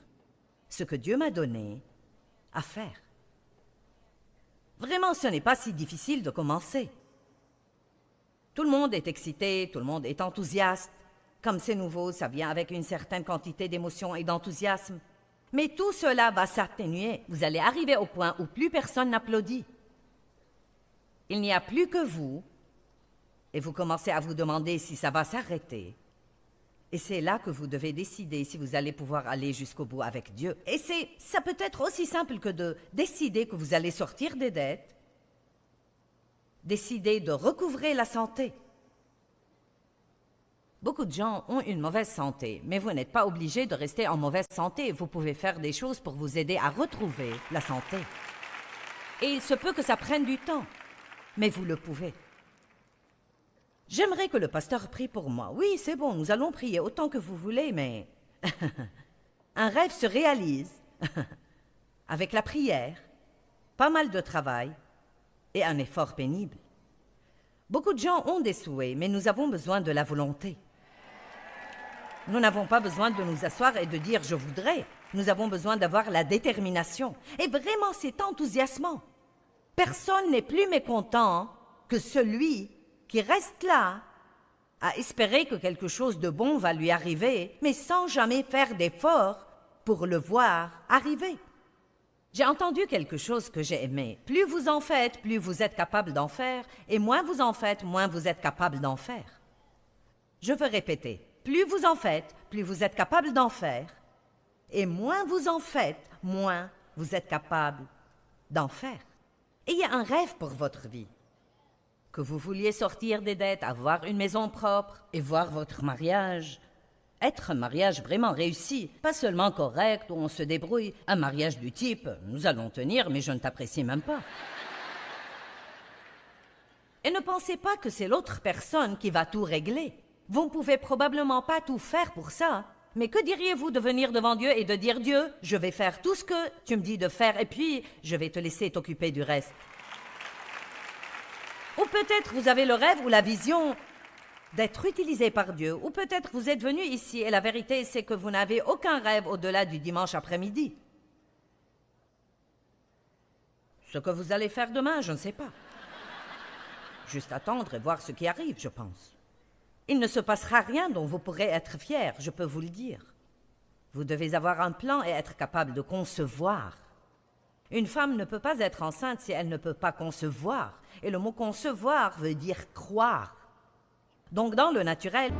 ce que Dieu m'a donné à faire. Vraiment, ce n'est pas si difficile de commencer. Tout le monde est excité, tout le monde est enthousiaste. Comme c'est nouveau, ça vient avec une certaine quantité d'émotion et d'enthousiasme. Mais tout cela va s'atténuer. Vous allez arriver au point où plus personne n'applaudit. Il n'y a plus que vous, et vous commencez à vous demander si ça va s'arrêter. Et c'est là que vous devez décider si vous allez pouvoir aller jusqu'au bout avec Dieu. Et ça peut être aussi simple que de décider que vous allez sortir des dettes, décider de recouvrer la santé. Beaucoup de gens ont une mauvaise santé, mais vous n'êtes pas obligé de rester en mauvaise santé. Vous pouvez faire des choses pour vous aider à retrouver la santé. Et il se peut que ça prenne du temps, mais vous le pouvez. J'aimerais que le pasteur prie pour moi. Oui, c'est bon, nous allons prier autant que vous voulez, mais un rêve se réalise avec la prière, pas mal de travail et un effort pénible. Beaucoup de gens ont des souhaits, mais nous avons besoin de la volonté. Nous n'avons pas besoin de nous asseoir et de dire « je voudrais ». Nous avons besoin d'avoir la détermination. Et vraiment, c'est enthousiasmant. Personne n'est plus mécontent que celui qui reste là, à espérer que quelque chose de bon va lui arriver, mais sans jamais faire d'effort pour le voir arriver. J'ai entendu quelque chose que j'ai aimé. Plus vous en faites, plus vous êtes capable d'en faire, et moins vous en faites, moins vous êtes capable d'en faire. Je veux répéter, plus vous en faites, plus vous êtes capable d'en faire, et moins vous en faites, moins vous êtes capable d'en faire. Ayez un rêve pour votre vie. Que vous vouliez sortir des dettes, avoir une maison propre et voir votre mariage être un mariage vraiment réussi, pas seulement correct où on se débrouille, un mariage du type « nous allons tenir, mais je ne t'apprécie même pas ». Et ne pensez pas que c'est l'autre personne qui va tout régler. Vous ne pouvez probablement pas tout faire pour ça, mais que diriez-vous de venir devant Dieu et de dire « Dieu, je vais faire tout ce que tu me dis de faire et puis je vais te laisser t'occuper du reste ». Ou peut-être vous avez le rêve ou la vision d'être utilisé par Dieu, ou peut-être vous êtes venu ici et la vérité c'est que vous n'avez aucun rêve au-delà du dimanche après-midi. Ce que vous allez faire demain, je ne sais pas. Juste attendre et voir ce qui arrive, je pense. Il ne se passera rien dont vous pourrez être fier, je peux vous le dire. Vous devez avoir un plan et être capable de concevoir. Une femme ne peut pas être enceinte si elle ne peut pas concevoir. Et le mot concevoir veut dire croire. Donc dans le naturel,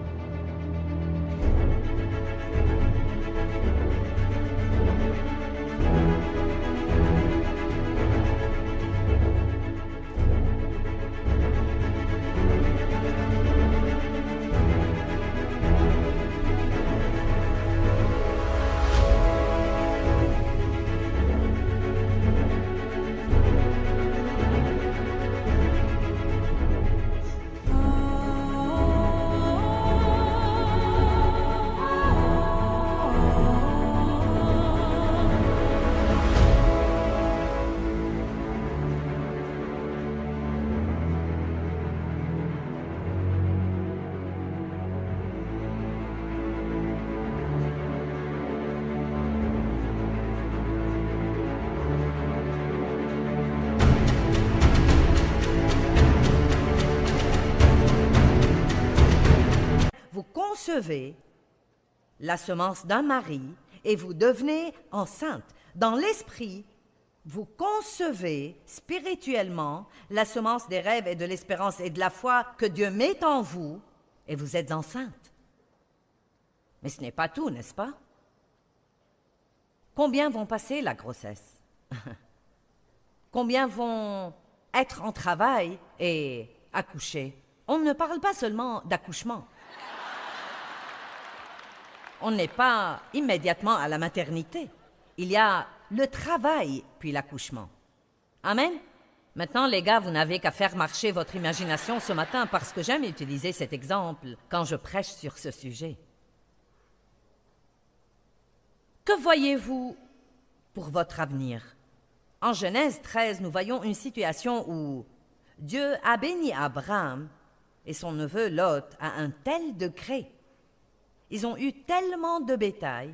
vous concevez la semence d'un mari et vous devenez enceinte. Dans l'esprit, vous concevez spirituellement la semence des rêves et de l'espérance et de la foi que Dieu met en vous et vous êtes enceinte. Mais ce n'est pas tout, n'est-ce pas? Combien vont passer la grossesse? Combien vont être en travail et accoucher? On ne parle pas seulement d'accouchement. On n'est pas immédiatement à la maternité. Il y a le travail puis l'accouchement. Amen? Maintenant, les gars, vous n'avez qu'à faire marcher votre imagination ce matin parce que j'aime utiliser cet exemple quand je prêche sur ce sujet. Que voyez-vous pour votre avenir? En Genèse 13, nous voyons une situation où Dieu a béni Abraham et son neveu Lot à un tel degré. Ils ont eu tellement de bétail,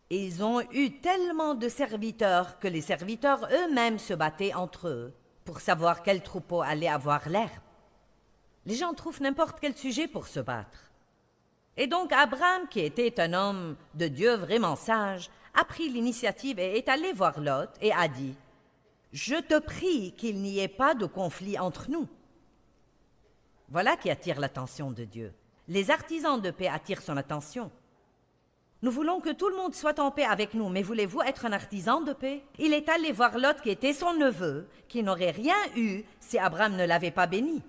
et ils ont eu tellement de serviteurs que les serviteurs eux-mêmes se battaient entre eux pour savoir quel troupeau allait avoir l'herbe. Les gens trouvent n'importe quel sujet pour se battre. Et donc Abraham, qui était un homme de Dieu vraiment sage, a pris l'initiative et est allé voir Lot et a dit « Je te prie qu'il n'y ait pas de conflit entre nous. » Voilà qui attire l'attention de Dieu. Les artisans de paix attirent son attention. Nous voulons que tout le monde soit en paix avec nous, mais voulez-vous être un artisan de paix? Il est allé voir Lot, qui était son neveu, qui n'aurait rien eu si Abraham ne l'avait pas béni.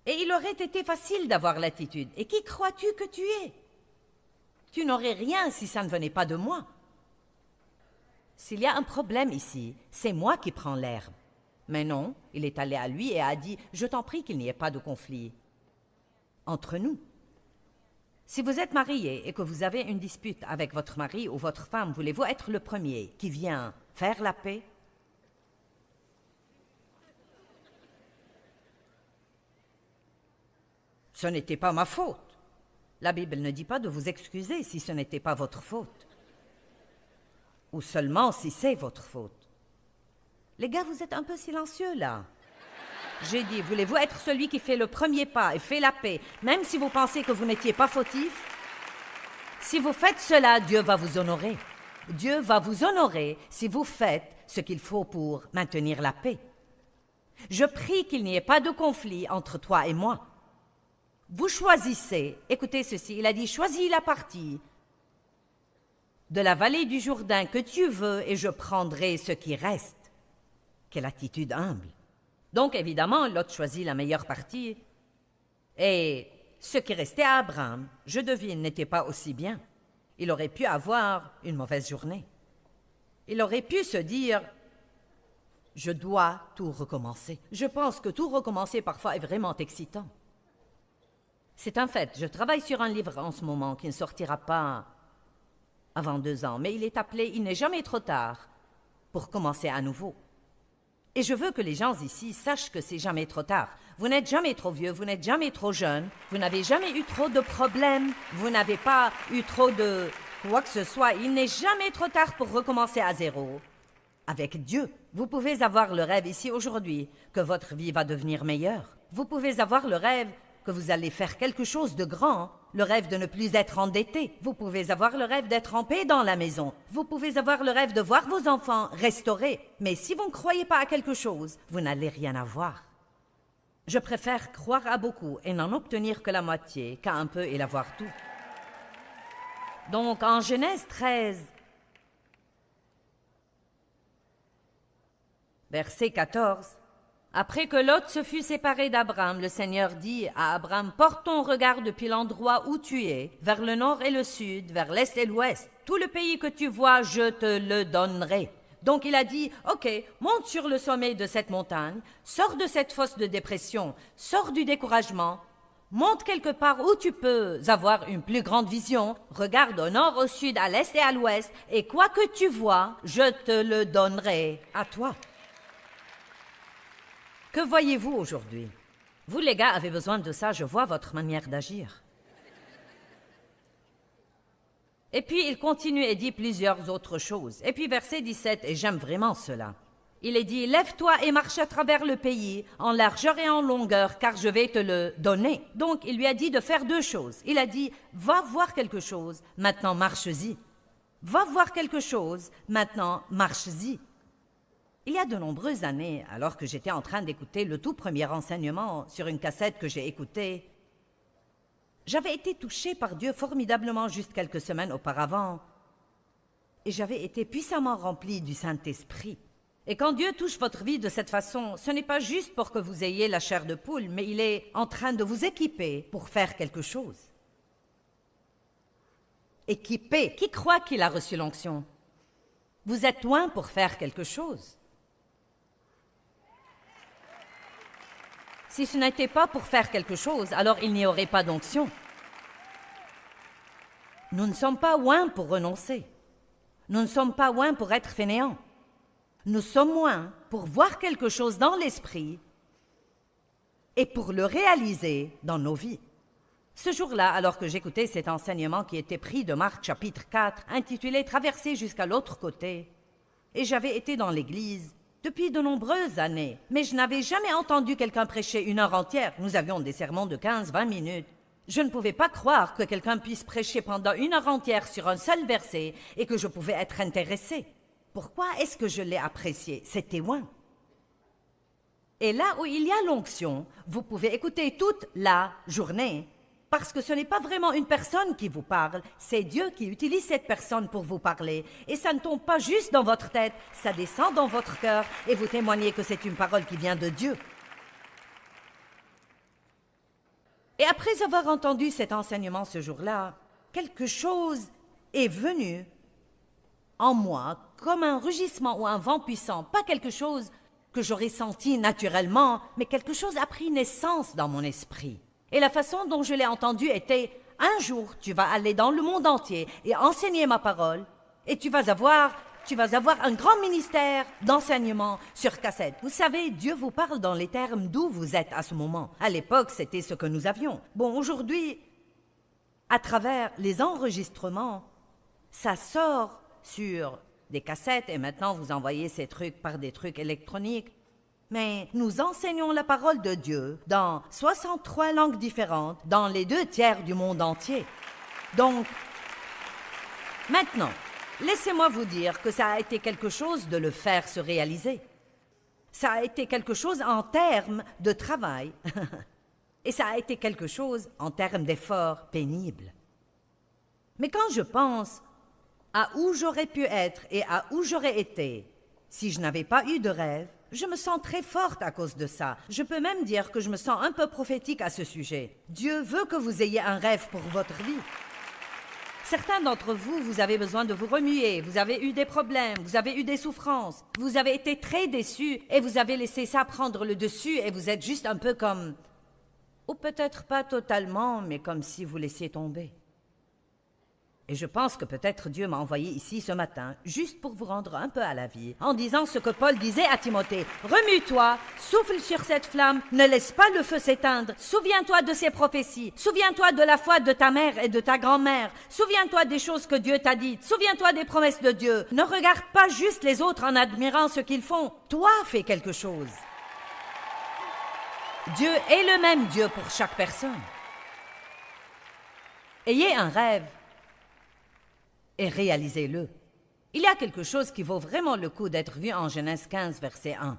Et il aurait été facile d'avoir l'attitude. Et qui crois-tu que tu es? Tu n'aurais rien si ça ne venait pas de moi. S'il y a un problème ici, c'est moi qui prends l'herbe. Mais non, il est allé à lui et a dit « Je t'en prie qu'il n'y ait pas de conflit entre nous. » Si vous êtes marié et que vous avez une dispute avec votre mari ou votre femme, voulez-vous être le premier qui vient faire la paix? Ce n'était pas ma faute. La Bible ne dit pas de vous excuser si ce n'était pas votre faute. Ou seulement si c'est votre faute. Les gars, vous êtes un peu silencieux là. J'ai dit, voulez-vous être celui qui fait le premier pas et fait la paix, même si vous pensez que vous n'étiez pas fautif? Si vous faites cela, Dieu va vous honorer. Dieu va vous honorer si vous faites ce qu'il faut pour maintenir la paix. Je prie qu'il n'y ait pas de conflit entre toi et moi. Vous choisissez, écoutez ceci, il a dit, choisis la partie de la vallée du Jourdain que tu veux et je prendrai ce qui reste. Quelle attitude humble. Donc évidemment, Lot choisit la meilleure partie et ce qui restait à Abraham, je devine, n'était pas aussi bien. Il aurait pu avoir une mauvaise journée. Il aurait pu se dire « Je dois tout recommencer ». Je pense que tout recommencer parfois est vraiment excitant. C'est un fait, je travaille sur un livre en ce moment qui ne sortira pas avant 2 ans, mais il est appelé « Il n'est jamais trop tard pour commencer à nouveau ». Et je veux que les gens ici sachent que c'est jamais trop tard. Vous n'êtes jamais trop vieux, vous n'êtes jamais trop jeune, vous n'avez jamais eu trop de problèmes, vous n'avez pas eu trop de quoi que ce soit. Il n'est jamais trop tard pour recommencer à zéro. Avec Dieu, vous pouvez avoir le rêve ici aujourd'hui que votre vie va devenir meilleure. Vous pouvez avoir le rêve que vous allez faire quelque chose de grand, le rêve de ne plus être endetté. Vous pouvez avoir le rêve d'être en paix dans la maison. Vous pouvez avoir le rêve de voir vos enfants restaurés. Mais si vous ne croyez pas à quelque chose, vous n'allez rien avoir. Je préfère croire à beaucoup et n'en obtenir que la moitié qu'à un peu et l'avoir tout. Donc en Genèse 13, verset 14, après que Lot se fut séparé d'Abraham, le Seigneur dit à Abraham, « Porte ton regard depuis l'endroit où tu es, vers le nord et le sud, vers l'est et l'ouest. Tout le pays que tu vois, je te le donnerai. » Donc il a dit, « Ok, monte sur le sommet de cette montagne, sors de cette fosse de dépression, sors du découragement, monte quelque part où tu peux avoir une plus grande vision, regarde au nord, au sud, à l'est et à l'ouest, et quoi que tu vois, je te le donnerai à toi. » Que voyez-vous aujourd'hui? Vous, les gars, avez besoin de ça, je vois votre manière d'agir. Et puis, il continue et dit plusieurs autres choses. Et puis, verset 17, et j'aime vraiment cela. Il est dit, « Lève-toi et marche à travers le pays, en largeur et en longueur, car je vais te le donner. » Donc, il lui a dit de faire 2 choses. Il a dit, « Va voir quelque chose, maintenant marche-y. Va voir quelque chose, maintenant marche-y. » Il y a de nombreuses années, alors que j'étais en train d'écouter le tout premier enseignement sur une cassette que j'ai écoutée, j'avais été touchée par Dieu formidablement juste quelques semaines auparavant et j'avais été puissamment remplie du Saint-Esprit. Et quand Dieu touche votre vie de cette façon, ce n'est pas juste pour que vous ayez la chair de poule, mais il est en train de vous équiper pour faire quelque chose. Équipé. Qui croit qu'il a reçu l'onction? Vous êtes loin pour faire quelque chose. Si ce n'était pas pour faire quelque chose, alors il n'y aurait pas d'onction. Nous ne sommes pas loin pour renoncer. Nous ne sommes pas loin pour être fainéants. Nous sommes loin pour voir quelque chose dans l'esprit et pour le réaliser dans nos vies. Ce jour-là, alors que j'écoutais cet enseignement qui était pris de Marc chapitre 4, intitulé « Traverser jusqu'à l'autre côté », et j'avais été dans l'église depuis de nombreuses années, mais je n'avais jamais entendu quelqu'un prêcher 1 heure entière. Nous avions des sermons de 15-20 minutes. Je ne pouvais pas croire que quelqu'un puisse prêcher pendant 1 heure entière sur un seul verset et que je pouvais être intéressée. Pourquoi est-ce que je l'ai apprécié? C'était loin. Et là où il y a l'onction, vous pouvez écouter toute la journée, parce que ce n'est pas vraiment une personne qui vous parle, c'est Dieu qui utilise cette personne pour vous parler. Et ça ne tombe pas juste dans votre tête, ça descend dans votre cœur et vous témoignez que c'est une parole qui vient de Dieu. Et après avoir entendu cet enseignement ce jour-là, quelque chose est venu en moi comme un rugissement ou un vent puissant, pas quelque chose que j'aurais senti naturellement, mais quelque chose a pris naissance dans mon esprit. Et la façon dont je l'ai entendu était « Un jour, tu vas aller dans le monde entier et enseigner ma parole et tu vas avoir un grand ministère d'enseignement sur cassette. » Vous savez, Dieu vous parle dans les termes d'où vous êtes à ce moment. À l'époque, c'était ce que nous avions. Bon, aujourd'hui, à travers les enregistrements, ça sort sur des cassettes et maintenant vous envoyez ces trucs par des trucs électroniques. Mais nous enseignons la parole de Dieu dans 63 langues différentes, dans les 2/3 du monde entier. Donc, maintenant, laissez-moi vous dire que ça a été quelque chose de le faire se réaliser. Ça a été quelque chose en termes de travail. Et ça a été quelque chose en termes d'efforts pénibles. Mais quand je pense à où j'aurais pu être et à où j'aurais été si je n'avais pas eu de rêve, je me sens très forte à cause de ça. Je peux même dire que je me sens un peu prophétique à ce sujet. Dieu veut que vous ayez un rêve pour votre vie. Certains d'entre vous, vous avez besoin de vous remuer, vous avez eu des problèmes, vous avez eu des souffrances, vous avez été très déçus et vous avez laissé ça prendre le dessus et vous êtes juste un peu comme... Ou peut-être pas totalement, mais comme si vous laissiez tomber. Et je pense que peut-être Dieu m'a envoyé ici ce matin, juste pour vous rendre un peu à la vie, en disant ce que Paul disait à Timothée. Remue-toi, souffle sur cette flamme, ne laisse pas le feu s'éteindre. Souviens-toi de ces prophéties. Souviens-toi de la foi de ta mère et de ta grand-mère. Souviens-toi des choses que Dieu t'a dites. Souviens-toi des promesses de Dieu. Ne regarde pas juste les autres en admirant ce qu'ils font. Toi, fais quelque chose. Dieu est le même Dieu pour chaque personne. Ayez un rêve et réalisez-le. Il y a quelque chose qui vaut vraiment le coup d'être vu en Genèse 15, verset 1.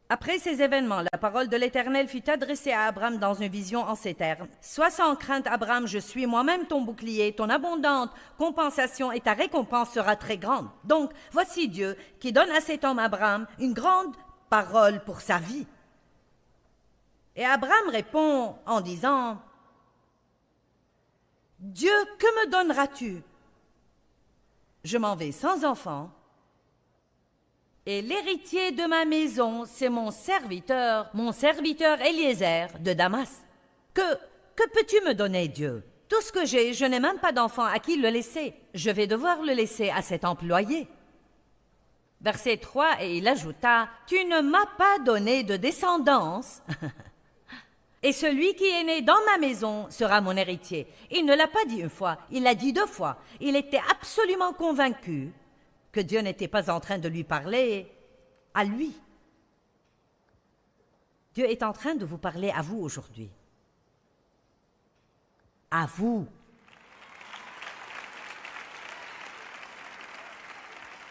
Après ces événements, la parole de l'Éternel fut adressée à Abraham dans une vision en ces termes. « Sois sans crainte, Abraham, je suis moi-même ton bouclier, ton abondante compensation et ta récompense sera très grande. » Donc, voici Dieu qui donne à cet homme Abraham une grande parole pour sa vie. Et Abraham répond en disant, « Dieu, que me donneras-tu? Je m'en vais sans enfant, et l'héritier de ma maison, c'est mon serviteur Eliezer de Damas. Que peux-tu me donner, Dieu? Tout ce que j'ai, je n'ai même pas d'enfant à qui le laisser. Je vais devoir le laisser à cet employé. » Verset 3, et il ajouta, « Tu ne m'as pas donné de descendance. » Et celui qui est né dans ma maison sera mon héritier. Il ne l'a pas dit une fois, il l'a dit 2 fois. Il était absolument convaincu que Dieu n'était pas en train de lui parler à lui. Dieu est en train de vous parler à vous aujourd'hui. À vous.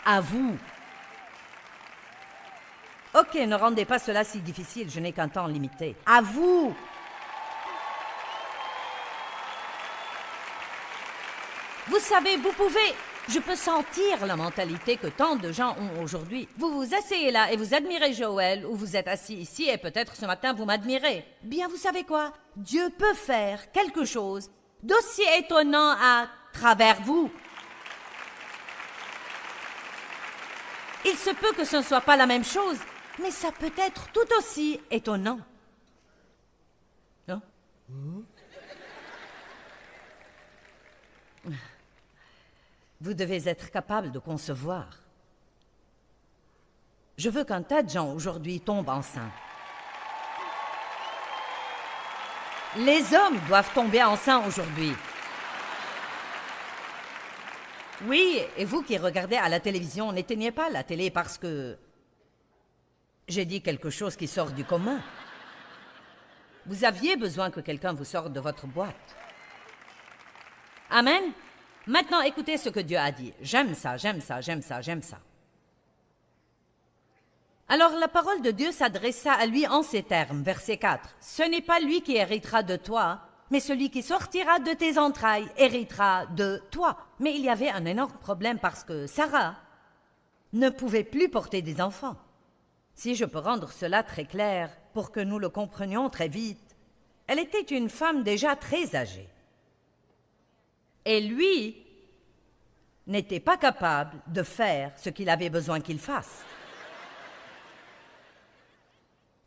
À vous. Ok, ne rendez pas cela si difficile, je n'ai qu'un temps limité. À vous! Vous savez, vous pouvez... Je peux sentir la mentalité que tant de gens ont aujourd'hui. Vous vous asseyez là et vous admirez Joël, ou vous êtes assis ici et peut-être ce matin vous m'admirez. Bien, vous savez quoi? Dieu peut faire quelque chose d'aussi étonnant à travers vous. Il se peut que ce ne soit pas la même chose, mais ça peut être tout aussi étonnant. Non? Vous devez être capable de concevoir. Je veux qu'un tas de gens aujourd'hui tombent enceints. Les hommes doivent tomber enceints aujourd'hui. Oui, et vous qui regardez à la télévision, n'éteignez pas la télé parce que j'ai dit quelque chose qui sort du commun. Vous aviez besoin que quelqu'un vous sorte de votre boîte. Amen. Maintenant, écoutez ce que Dieu a dit. J'aime ça, j'aime ça, j'aime ça, j'aime ça. Alors la parole de Dieu s'adressa à lui en ces termes, verset 4. « Ce n'est pas lui qui héritera de toi, mais celui qui sortira de tes entrailles héritera de toi. » Mais il y avait un énorme problème parce que Sarah ne pouvait plus porter des enfants. Si je peux rendre cela très clair pour que nous le comprenions très vite, elle était une femme déjà très âgée. Et lui n'était pas capable de faire ce qu'il avait besoin qu'il fasse.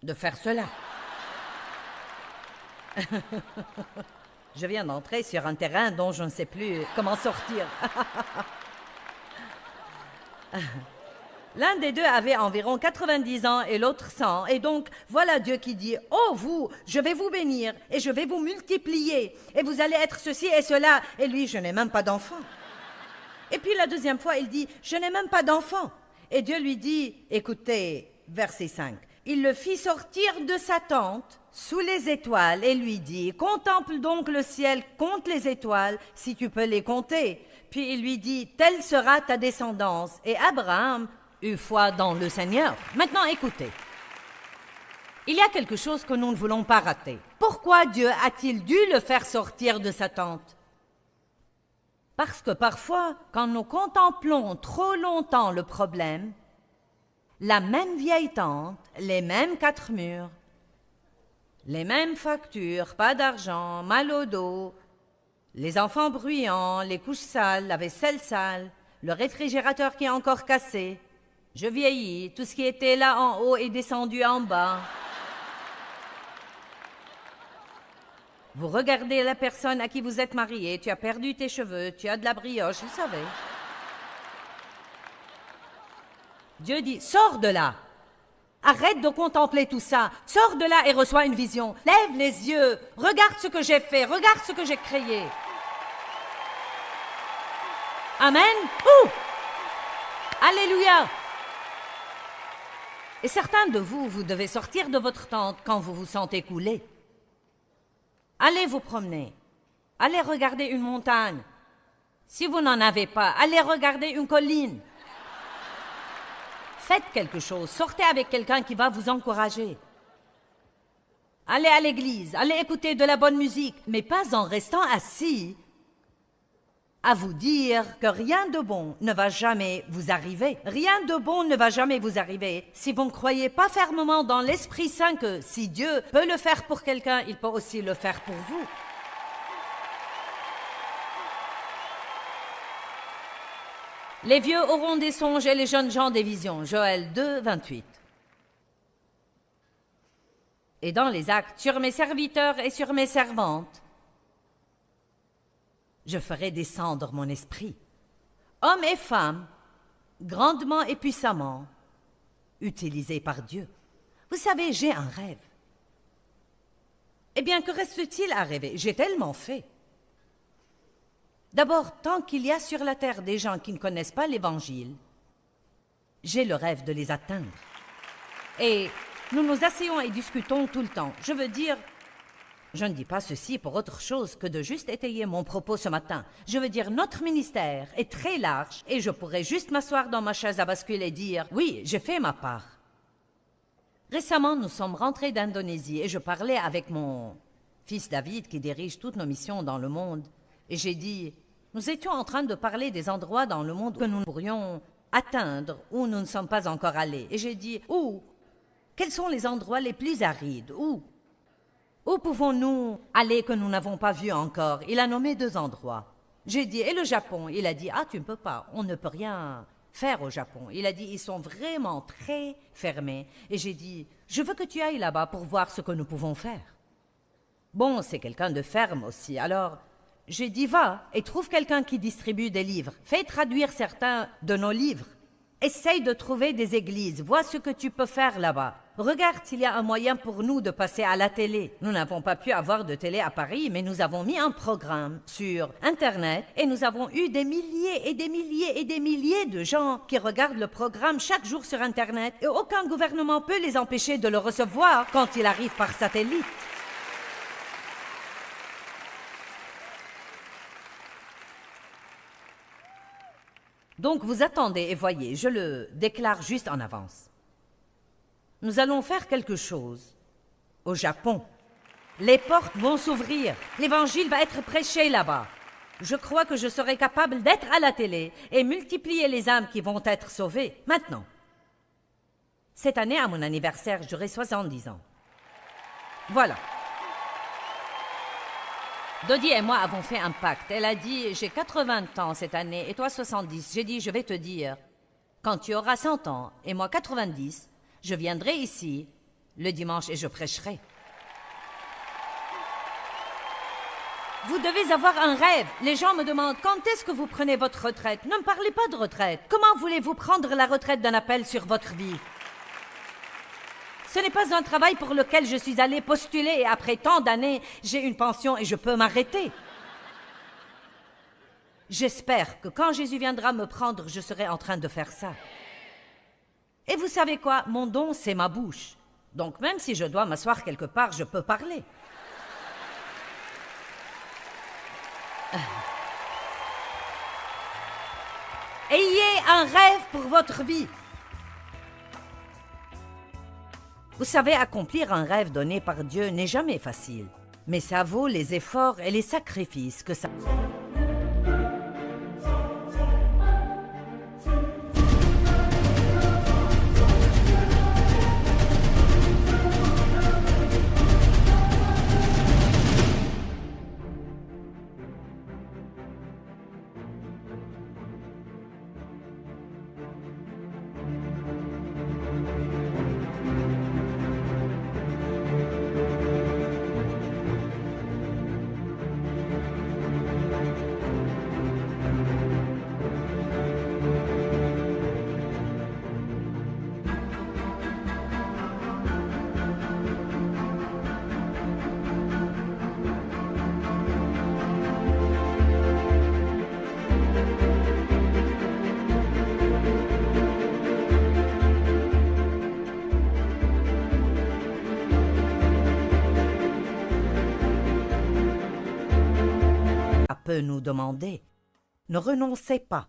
De faire cela. Je viens d'entrer sur un terrain dont je ne sais plus comment sortir. L'un des deux avait environ 90 ans et l'autre 100. Et donc, voilà Dieu qui dit, « Oh, vous, je vais vous bénir et je vais vous multiplier. Et vous allez être ceci et cela. » Et lui, « Je n'ai même pas d'enfant. » Et puis la deuxième fois, il dit, « Je n'ai même pas d'enfant. » Et Dieu lui dit, écoutez, verset 5. Il le fit sortir de sa tente sous les étoiles et lui dit, « Contemple donc le ciel, compte les étoiles, si tu peux les compter. » Puis il lui dit, « Telle sera ta descendance. » Et Abraham eut foi dans le Seigneur. Maintenant, écoutez. Il y a quelque chose que nous ne voulons pas rater. Pourquoi Dieu a-t-il dû le faire sortir de sa tente? Parce que parfois, quand nous contemplons trop longtemps le problème, la même vieille tente, les mêmes 4 murs, les mêmes factures, pas d'argent, mal au dos, les enfants bruyants, les couches sales, la vaisselle sale, le réfrigérateur qui est encore cassé. Je vieillis, tout ce qui était là en haut est descendu en bas. Vous regardez la personne à qui vous êtes marié, tu as perdu tes cheveux, tu as de la brioche, vous savez. Dieu dit, sors de là. Arrête de contempler tout ça. Sors de là et reçois une vision. Lève les yeux. Regarde ce que j'ai fait. Regarde ce que j'ai créé. Amen. Ouh! Alléluia. Et certains de vous, vous devez sortir de votre tente quand vous vous sentez couler. Allez vous promener. Allez regarder une montagne. Si vous n'en avez pas, allez regarder une colline. Faites quelque chose, sortez avec quelqu'un qui va vous encourager. Allez à l'église, allez écouter de la bonne musique, mais pas en restant assis à vous dire que rien de bon ne va jamais vous arriver. Rien de bon ne va jamais vous arriver si vous ne croyez pas fermement dans l'Esprit Saint que si Dieu peut le faire pour quelqu'un, il peut aussi le faire pour vous. Les vieux auront des songes et les jeunes gens des visions. Joël 2, 28. Et dans les actes, sur mes serviteurs et sur mes servantes, je ferai descendre mon esprit. Hommes et femmes, grandement et puissamment, utilisés par Dieu. Vous savez, j'ai un rêve. Eh bien, que reste-t-il à rêver? J'ai tellement fait. D'abord, tant qu'il y a sur la terre des gens qui ne connaissent pas l'Évangile, j'ai le rêve de les atteindre. Et nous nous asseyons et discutons tout le temps. Je veux dire, je ne dis pas ceci pour autre chose que de juste étayer mon propos ce matin. Je veux dire, notre ministère est très large et je pourrais juste m'asseoir dans ma chaise à bascule et dire, oui, j'ai fait ma part. Récemment, nous sommes rentrés d'Indonésie et je parlais avec mon fils David qui dirige toutes nos missions dans le monde. Et j'ai dit, nous étions en train de parler des endroits dans le monde que nous pourrions atteindre où nous ne sommes pas encore allés. Et j'ai dit, où? Quels sont les endroits les plus arides? Où pouvons-nous aller que nous n'avons pas vu encore? Il a nommé 2 endroits. J'ai dit, et le Japon? Il a dit, ah, tu ne peux pas, on ne peut rien faire au Japon. Il a dit, ils sont vraiment très fermés. Et j'ai dit, je veux que tu ailles là-bas pour voir ce que nous pouvons faire. Bon, c'est quelqu'un de ferme aussi, alors j'ai dit, va et trouve quelqu'un qui distribue des livres. Fais traduire certains de nos livres. Essaye de trouver des églises. Vois ce que tu peux faire là-bas. Regarde s'il y a un moyen pour nous de passer à la télé. Nous n'avons pas pu avoir de télé à Paris, mais nous avons mis un programme sur Internet et nous avons eu des milliers et des milliers et des milliers de gens qui regardent le programme chaque jour sur Internet et aucun gouvernement peut les empêcher de le recevoir quand il arrive par satellite. Donc vous attendez et voyez, je le déclare juste en avance. Nous allons faire quelque chose au Japon. Les portes vont s'ouvrir, l'évangile va être prêché là-bas. Je crois que je serai capable d'être à la télé et multiplier les âmes qui vont être sauvées. Maintenant, cette année, à mon anniversaire, j'aurai 70 ans. Voilà. Dodie et moi avons fait un pacte. Elle a dit, j'ai 80 ans cette année et toi 70. J'ai dit, je vais te dire, quand tu auras 100 ans et moi 90, je viendrai ici le dimanche et je prêcherai. Vous devez avoir un rêve. Les gens me demandent, quand est-ce que vous prenez votre retraite? Ne me parlez pas de retraite. Comment voulez-vous prendre la retraite d'un appel sur votre vie? Ce n'est pas un travail pour lequel je suis allée postuler et après tant d'années, j'ai une pension et je peux m'arrêter. J'espère que quand Jésus viendra me prendre, je serai en train de faire ça. Et vous savez quoi? Mon don, c'est ma bouche. Donc même si je dois m'asseoir quelque part, je peux parler. Ayez un rêve pour votre vie. Vous savez, accomplir un rêve donné par Dieu n'est jamais facile. Mais ça vaut les efforts et les sacrifices que ça... peut nous demander. Ne renoncez pas.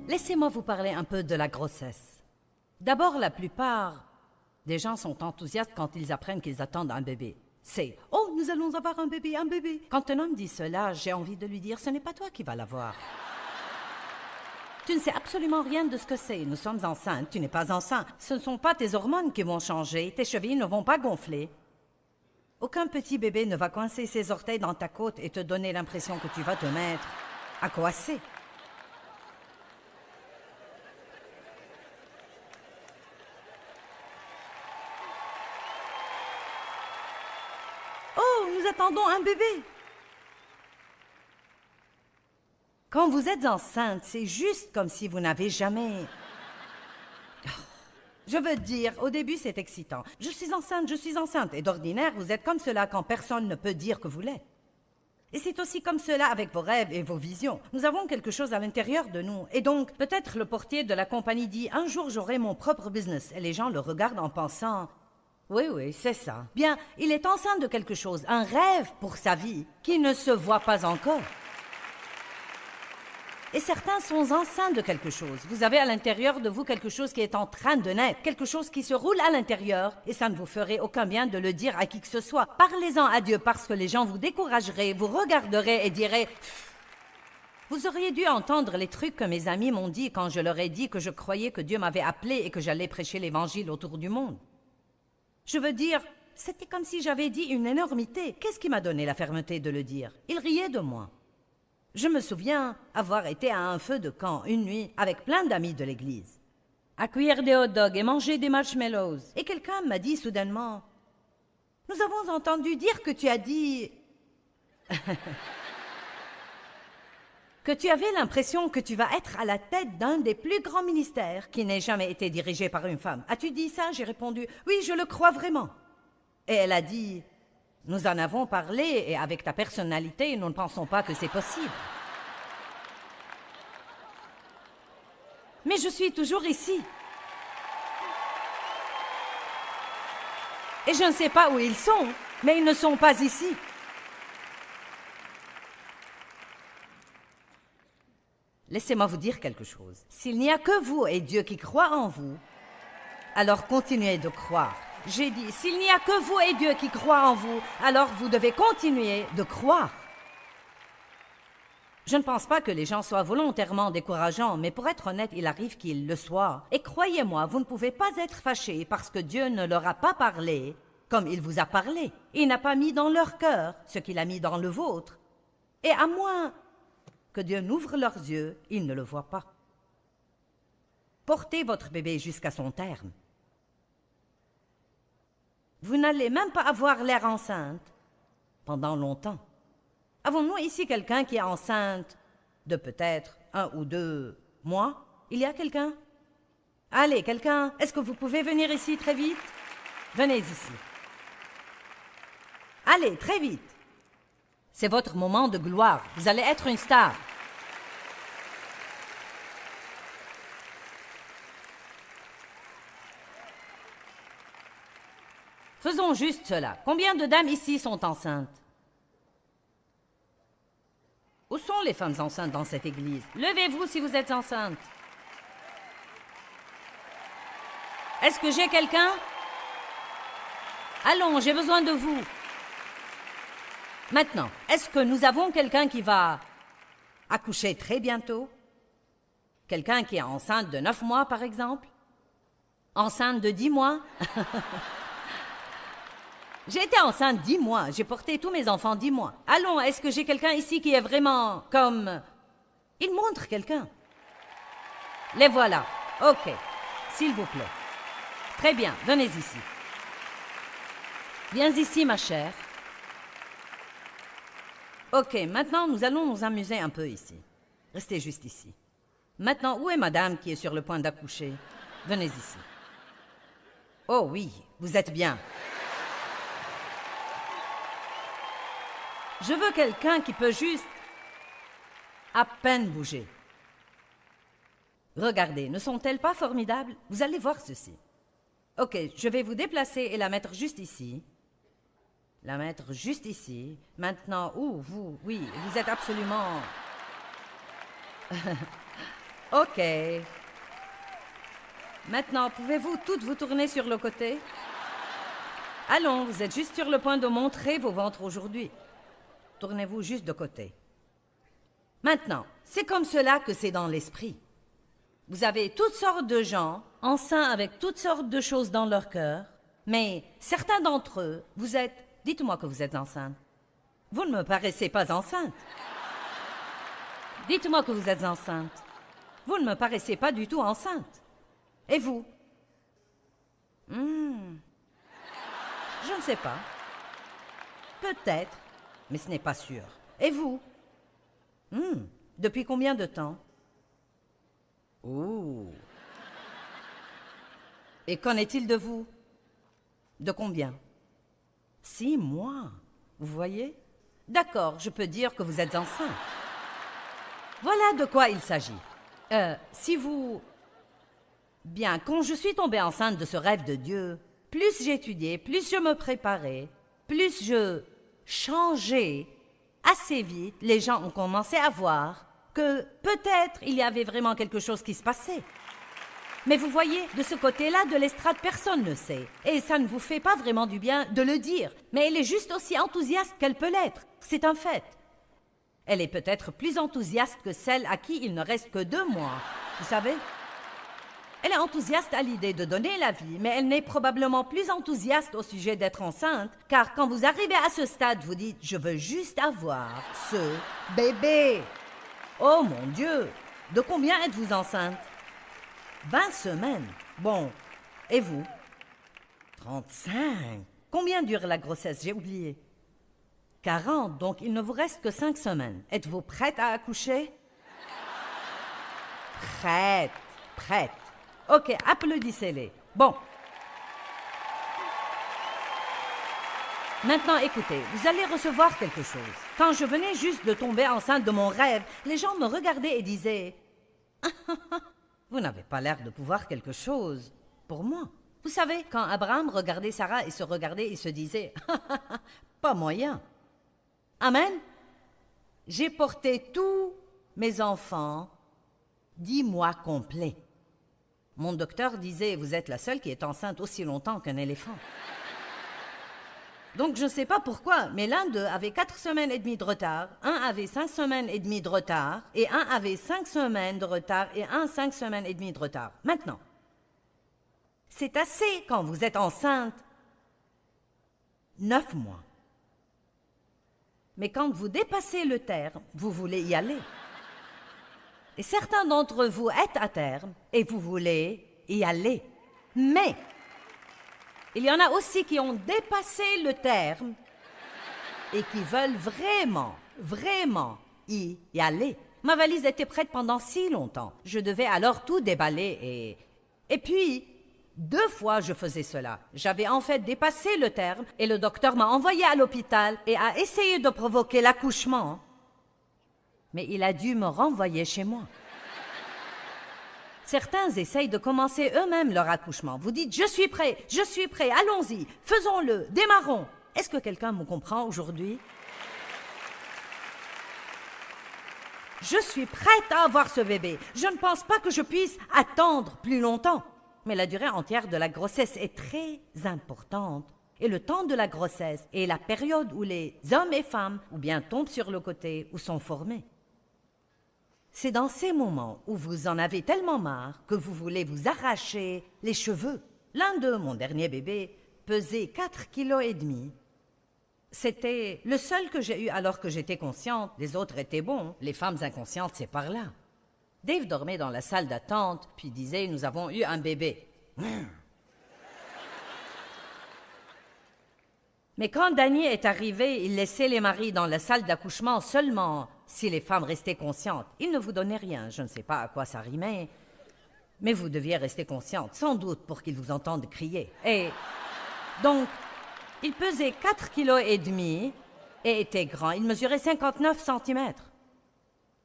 Laissez-moi vous parler un peu de la grossesse. D'abord, la plupart des gens sont enthousiastes quand ils apprennent qu'ils attendent un bébé. C'est « Oh, nous allons avoir un bébé, un bébé !» Quand un homme dit cela, j'ai envie de lui dire « Ce n'est pas toi qui vas l'avoir. » Tu ne sais absolument rien de ce que c'est. Nous sommes enceintes, tu n'es pas enceinte. Ce ne sont pas tes hormones qui vont changer, tes chevilles ne vont pas gonfler. Aucun petit bébé ne va coincer ses orteils dans ta côte et te donner l'impression que tu vas te mettre à coasser. Oh, nous attendons un bébé. Quand vous êtes enceinte, c'est juste comme si vous n'avez jamais... Je veux dire, au début, c'est excitant. Je suis enceinte, je suis enceinte. Et d'ordinaire, vous êtes comme cela quand personne ne peut dire que vous l'êtes. Et c'est aussi comme cela avec vos rêves et vos visions. Nous avons quelque chose à l'intérieur de nous. Et donc, peut-être le portier de la compagnie dit « Un jour, j'aurai mon propre business. » Et les gens le regardent en pensant « Oui, oui, c'est ça. » Bien, il est enceint de quelque chose, un rêve pour sa vie, qui ne se voit pas encore. Et certains sont enceints de quelque chose. Vous avez à l'intérieur de vous quelque chose qui est en train de naître, quelque chose qui se roule à l'intérieur, et ça ne vous ferait aucun bien de le dire à qui que ce soit. Parlez-en à Dieu parce que les gens vous décourageraient, vous regarderaient et diraient « Vous auriez dû entendre les trucs que mes amis m'ont dit quand je leur ai dit que je croyais que Dieu m'avait appelé et que j'allais prêcher l'Évangile autour du monde. » Je veux dire, c'était comme si j'avais dit une énormité. Qu'est-ce qui m'a donné la fermeté de le dire? Ils riaient de moi. Je me souviens avoir été à un feu de camp une nuit avec plein d'amis de l'église, à cuire des hot dogs et manger des marshmallows. Et quelqu'un m'a dit soudainement « Nous avons entendu dire que tu as dit... que tu avais l'impression que tu vas être à la tête d'un des plus grands ministères qui n'ait jamais été dirigé par une femme. As-tu dit ça ?» J'ai répondu « Oui, je le crois vraiment. » Et elle a dit « Nous en avons parlé et avec ta personnalité, nous ne pensons pas que c'est possible. » Mais je suis toujours ici. Et je ne sais pas où ils sont, mais ils ne sont pas ici. Laissez-moi vous dire quelque chose. S'il n'y a que vous et Dieu qui croient en vous, alors continuez de croire. J'ai dit, s'il n'y a que vous et Dieu qui croient en vous, alors vous devez continuer de croire. Je ne pense pas que les gens soient volontairement décourageants, mais pour être honnête, il arrive qu'ils le soient. Et croyez-moi, vous ne pouvez pas être fâchés parce que Dieu ne leur a pas parlé comme il vous a parlé. Il n'a pas mis dans leur cœur ce qu'il a mis dans le vôtre. Et à moins que Dieu n'ouvre leurs yeux, ils ne le voient pas. Portez votre bébé jusqu'à son terme. Vous n'allez même pas avoir l'air enceinte pendant longtemps. Avons-nous ici quelqu'un qui est enceinte de peut-être 1 ou 2 mois? Il y a quelqu'un? Allez, quelqu'un, est-ce que vous pouvez venir ici très vite? Venez ici. Allez, très vite. C'est votre moment de gloire. Vous allez être une star. Faisons juste cela. Combien de dames ici sont enceintes? Où sont les femmes enceintes dans cette église? Levez-vous si vous êtes enceinte. Est-ce que j'ai quelqu'un? Allons, j'ai besoin de vous. Maintenant, est-ce que nous avons quelqu'un qui va accoucher très bientôt? Quelqu'un qui est enceinte de 9 mois, par exemple? Enceinte de 10 mois? J'ai été enceinte 10 mois. J'ai porté tous mes enfants 10 mois. Allons, est-ce que j'ai quelqu'un ici qui est vraiment comme... Il montre quelqu'un. Les voilà. OK. S'il vous plaît. Très bien. Venez ici. Viens ici, ma chère. OK. Maintenant, nous allons nous amuser un peu ici. Restez juste ici. Maintenant, où est madame qui est sur le point d'accoucher? Venez ici. Oh oui, vous êtes bien. Je veux quelqu'un qui peut juste à peine bouger. Regardez, ne sont-elles pas formidables? Vous allez voir ceci. OK, je vais vous déplacer et la mettre juste ici. La mettre juste ici. Maintenant, vous, oui, vous êtes absolument... OK. Maintenant, pouvez-vous toutes vous tourner sur le côté? Allons, vous êtes juste sur le point de montrer vos ventres aujourd'hui. Tournez-vous juste de côté. Maintenant, c'est comme cela que c'est dans l'esprit. Vous avez toutes sortes de gens, enceints avec toutes sortes de choses dans leur cœur, mais certains d'entre eux, vous êtes... Dites-moi que vous êtes enceinte. Vous ne me paraissez pas enceinte. Dites-moi que vous êtes enceinte. Vous ne me paraissez pas du tout enceinte. Et vous? Je ne sais pas. Peut-être. Mais ce n'est pas sûr. Et vous? Depuis combien de temps? Oh. Et qu'en est-il de vous? De combien? 6 mois, vous voyez? D'accord, je peux dire que vous êtes enceinte. Voilà de quoi il s'agit. Si vous... Bien, quand je suis tombée enceinte de ce rêve de Dieu, plus j'étudiais, plus je me préparais, plus je changeais, assez vite, les gens ont commencé à voir que peut-être il y avait vraiment quelque chose qui se passait. Mais vous voyez, de ce côté-là de l'estrade, personne ne sait. Et ça ne vous fait pas vraiment du bien de le dire. Mais elle est juste aussi enthousiaste qu'elle peut l'être. C'est un fait. Elle est peut-être plus enthousiaste que celle à qui il ne reste que 2 mois. Vous savez? Elle est enthousiaste à l'idée de donner la vie, mais elle n'est probablement plus enthousiaste au sujet d'être enceinte, car quand vous arrivez à ce stade, vous dites « Je veux juste avoir ce bébé ». Oh mon Dieu! De combien êtes-vous enceinte? 20 semaines. Bon. Et vous? 35. Combien dure la grossesse? J'ai oublié. 40. Donc il ne vous reste que 5 semaines. Êtes-vous prête à accoucher? Prête. Prête. Ok, applaudissez-les. Bon. Maintenant, écoutez, vous allez recevoir quelque chose. Quand je venais juste de tomber enceinte de mon rêve, les gens me regardaient et disaient « Vous n'avez pas l'air de pouvoir quelque chose pour moi. » Vous savez, quand Abraham regardait Sarah et se regardait, il se disait « Pas moyen. » Amen. J'ai porté tous mes enfants 10 mois complets. Mon docteur disait « Vous êtes la seule qui est enceinte aussi longtemps qu'un éléphant. » Donc je ne sais pas pourquoi, mais l'un d'eux avait 4 semaines et demie de retard, un avait 5 semaines et demie de retard, et un avait 5 semaines de retard, et un 5 semaines et demie de retard. Maintenant, c'est assez quand vous êtes enceinte 9 mois. Mais quand vous dépassez le terme, vous voulez y aller. Et certains d'entre vous êtes à terme et vous voulez y aller. Mais il y en a aussi qui ont dépassé le terme et qui veulent vraiment, vraiment y aller. Ma valise était prête pendant si longtemps. Je devais alors tout déballer et puis, 2 fois je faisais cela. J'avais en fait dépassé le terme et le docteur m'a envoyé à l'hôpital et a essayé de provoquer l'accouchement. Mais il a dû me renvoyer chez moi. Certains essayent de commencer eux-mêmes leur accouchement. Vous dites « Je suis prêt, allons-y, faisons-le, démarrons ». Est-ce que quelqu'un me comprend aujourd'hui? Je suis prête à avoir ce bébé. Je ne pense pas que je puisse attendre plus longtemps. Mais la durée entière de la grossesse est très importante. Et le temps de la grossesse est la période où les hommes et femmes ou bien tombent sur le côté ou sont formés. C'est dans ces moments où vous en avez tellement marre que vous voulez vous arracher les cheveux. L'un d'eux, mon dernier bébé, pesait 4,5 kg. C'était le seul que j'ai eu alors que j'étais consciente. Les autres étaient bons. Les femmes inconscientes, c'est par là. Dave dormait dans la salle d'attente, puis disait « Nous avons eu un bébé. » Mais quand Danny est arrivé, il laissait les maris dans la salle d'accouchement seulement si les femmes restaient conscientes. Il ne vous donnait rien, je ne sais pas à quoi ça rimait, mais vous deviez rester consciente, sans doute pour qu'ils vous entendent crier. Et donc, il pesait 4,5 kg et était grand. Il mesurait 59 cm.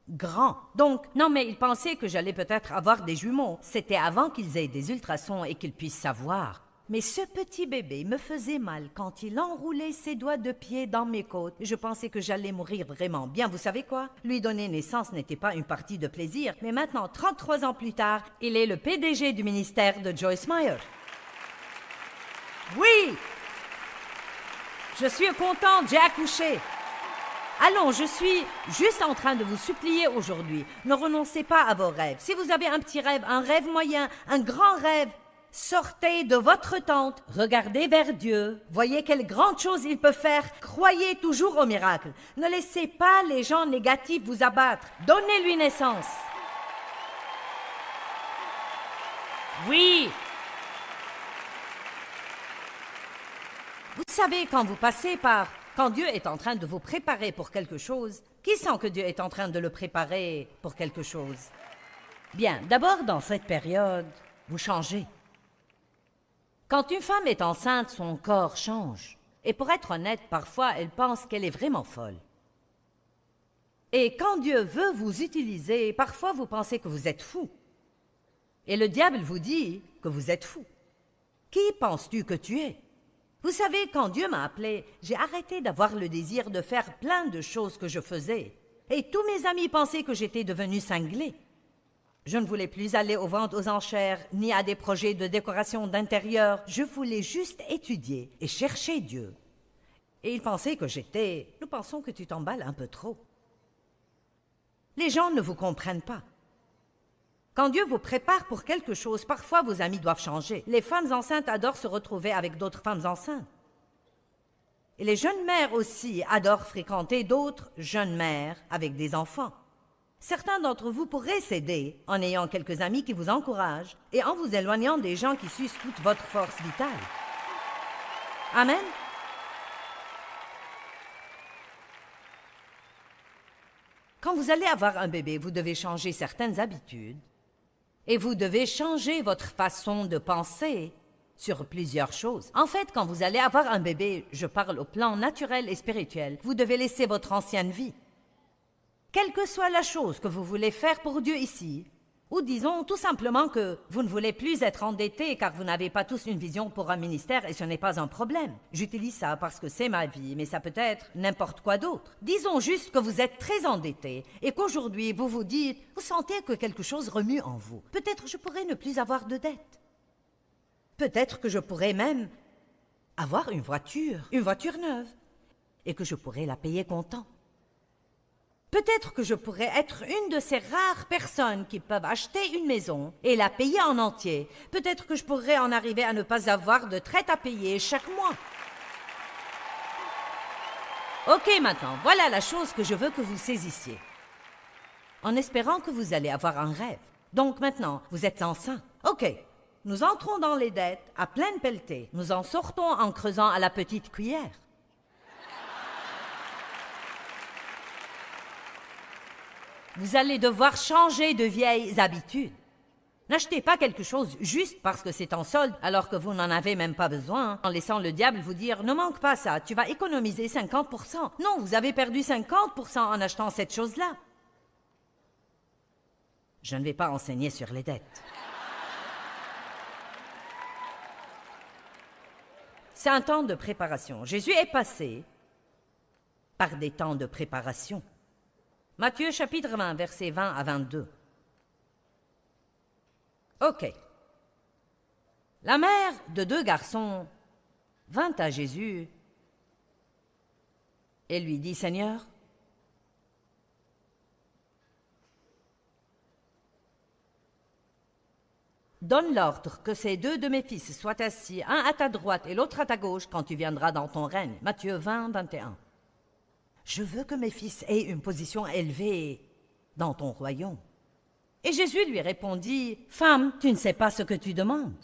Grand. Donc, non, mais il pensait que j'allais peut-être avoir des jumeaux. C'était avant qu'ils aient des ultrasons et qu'ils puissent savoir. Mais ce petit bébé me faisait mal quand il enroulait ses doigts de pied dans mes côtes. Je pensais que j'allais mourir vraiment bien. Vous savez quoi? Lui donner naissance n'était pas une partie de plaisir. Mais maintenant, 33 ans plus tard, il est le PDG du ministère de Joyce Meyer. Oui! Je suis contente, j'ai accouché. Allons, je suis juste en train de vous supplier aujourd'hui. Ne renoncez pas à vos rêves. Si vous avez un petit rêve, un rêve moyen, un grand rêve, sortez de votre tente, regardez vers Dieu, voyez quelles grandes choses il peut faire, croyez toujours au miracle. Ne laissez pas les gens négatifs vous abattre. Donnez-lui naissance. Oui. Vous savez, quand vous passez par... Quand Dieu est en train de vous préparer pour quelque chose, qui sent que Dieu est en train de le préparer pour quelque chose? Bien, d'abord, dans cette période, vous changez. Quand une femme est enceinte, son corps change. Et pour être honnête, parfois, elle pense qu'elle est vraiment folle. Et quand Dieu veut vous utiliser, parfois vous pensez que vous êtes fou. Et le diable vous dit que vous êtes fou. Qui penses-tu que tu es? Vous savez, quand Dieu m'a appelé, j'ai arrêté d'avoir le désir de faire plein de choses que je faisais. Et tous mes amis pensaient que j'étais devenu cinglé. Je ne voulais plus aller aux ventes aux enchères, ni à des projets de décoration d'intérieur. Je voulais juste étudier et chercher Dieu. Et ils pensaient que j'étais... Nous pensons que tu t'emballes un peu trop. Les gens ne vous comprennent pas. Quand Dieu vous prépare pour quelque chose, parfois vos amis doivent changer. Les femmes enceintes adorent se retrouver avec d'autres femmes enceintes. Et les jeunes mères aussi adorent fréquenter d'autres jeunes mères avec des enfants. Certains d'entre vous pourraient s'aider en ayant quelques amis qui vous encouragent et en vous éloignant des gens qui sucent toute votre force vitale. Amen. Quand vous allez avoir un bébé, vous devez changer certaines habitudes et vous devez changer votre façon de penser sur plusieurs choses. En fait, quand vous allez avoir un bébé, je parle au plan naturel et spirituel, vous devez laisser votre ancienne vie. Quelle que soit la chose que vous voulez faire pour Dieu ici, ou disons tout simplement que vous ne voulez plus être endetté car vous n'avez pas tous une vision pour un ministère et ce n'est pas un problème. J'utilise ça parce que c'est ma vie, mais ça peut être n'importe quoi d'autre. Disons juste que vous êtes très endetté et qu'aujourd'hui vous vous dites, vous sentez que quelque chose remue en vous. Peut-être je pourrais ne plus avoir de dette. Peut-être que je pourrais même avoir une voiture neuve, et que je pourrais la payer comptant. Peut-être que je pourrais être une de ces rares personnes qui peuvent acheter une maison et la payer en entier. Peut-être que je pourrais en arriver à ne pas avoir de traite à payer chaque mois. Ok, maintenant, voilà la chose que je veux que vous saisissiez. En espérant que vous allez avoir un rêve. Donc maintenant, vous êtes enceint. Ok, nous entrons dans les dettes à pleine pelletée. Nous en sortons en creusant à la petite cuillère. Vous allez devoir changer de vieilles habitudes. N'achetez pas quelque chose juste parce que c'est en solde alors que vous n'en avez même pas besoin, en laissant le diable vous dire « Ne manque pas ça, tu vas économiser 50%. » Non, vous avez perdu 50% en achetant cette chose-là. Je ne vais pas enseigner sur les dettes. C'est un temps de préparation. Jésus est passé par des temps de préparation. Matthieu chapitre 20, versets 20 à 22. Ok. La mère de 2 garçons vint à Jésus et lui dit, « Seigneur, donne l'ordre que ces 2 de mes fils soient assis, un à ta droite et l'autre à ta gauche, quand tu viendras dans ton règne. » Matthieu 20, 21. Je veux que mes fils aient une position élevée dans ton royaume. Et Jésus lui répondit, « Femme, tu ne sais pas ce que tu demandes. »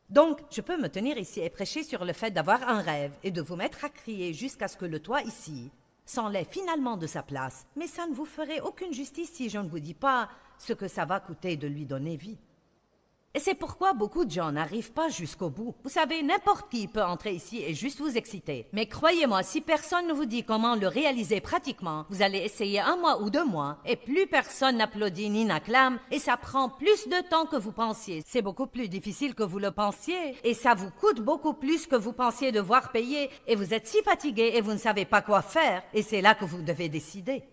Donc, je peux me tenir ici et prêcher sur le fait d'avoir un rêve et de vous mettre à crier jusqu'à ce que le toit ici s'enlève finalement de sa place. Mais ça ne vous ferait aucune justice si je ne vous dis pas ce que ça va coûter de lui donner vie. Et c'est pourquoi beaucoup de gens n'arrivent pas jusqu'au bout. Vous savez, n'importe qui peut entrer ici et juste vous exciter. Mais croyez-moi, si personne ne vous dit comment le réaliser pratiquement, vous allez essayer 1 mois ou 2 mois, et plus personne n'applaudit ni n'acclame, et ça prend plus de temps que vous pensiez. C'est beaucoup plus difficile que vous le pensiez, et ça vous coûte beaucoup plus que vous pensiez devoir payer, et vous êtes si fatigué et vous ne savez pas quoi faire, et c'est là que vous devez décider.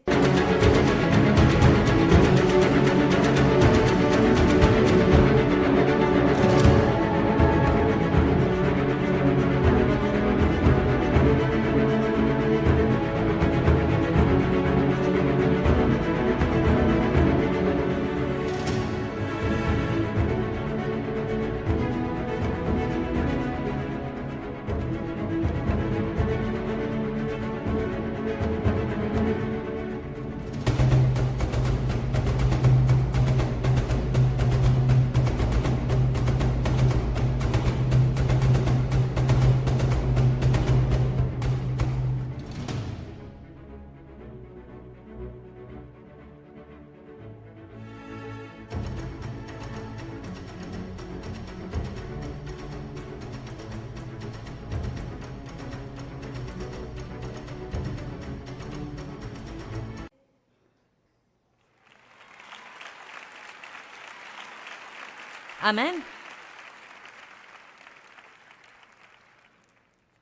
Amen.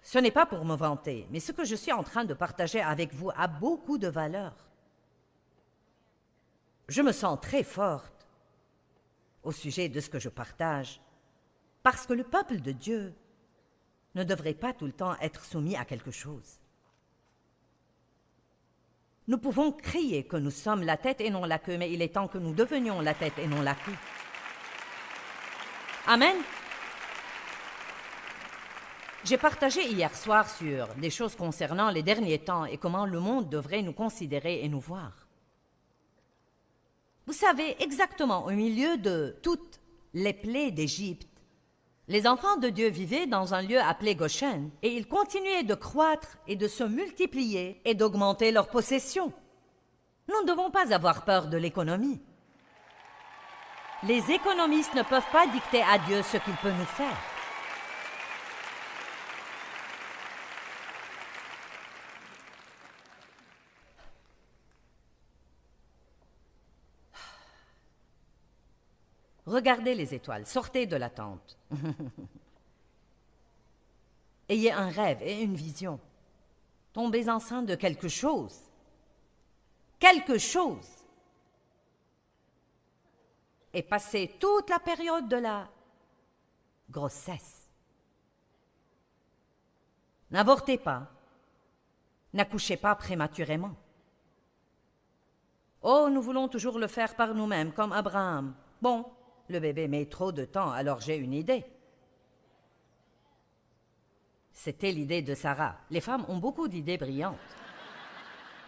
Ce n'est pas pour me vanter, mais ce que je suis en train de partager avec vous a beaucoup de valeur. Je me sens très forte au sujet de ce que je partage, parce que le peuple de Dieu ne devrait pas tout le temps être soumis à quelque chose. Nous pouvons crier que nous sommes la tête et non la queue, mais il est temps que nous devenions la tête et non la queue. Amen. J'ai partagé hier soir sur des choses concernant les derniers temps et comment le monde devrait nous considérer et nous voir. Vous savez, exactement au milieu de toutes les plaies d'Égypte, les enfants de Dieu vivaient dans un lieu appelé Goshen et ils continuaient de croître et de se multiplier et d'augmenter leurs possessions. Nous ne devons pas avoir peur de l'économie. Les économistes ne peuvent pas dicter à Dieu ce qu'il peut nous faire. Regardez les étoiles, sortez de la tente. Ayez un rêve et une vision. Tombez enceinte de quelque chose. Quelque chose. Et passez toute la période de la grossesse. N'avortez pas. N'accouchez pas prématurément. Oh, nous voulons toujours le faire par nous-mêmes, comme Abraham. Bon, le bébé met trop de temps, alors j'ai une idée. C'était l'idée de Sarah. Les femmes ont beaucoup d'idées brillantes.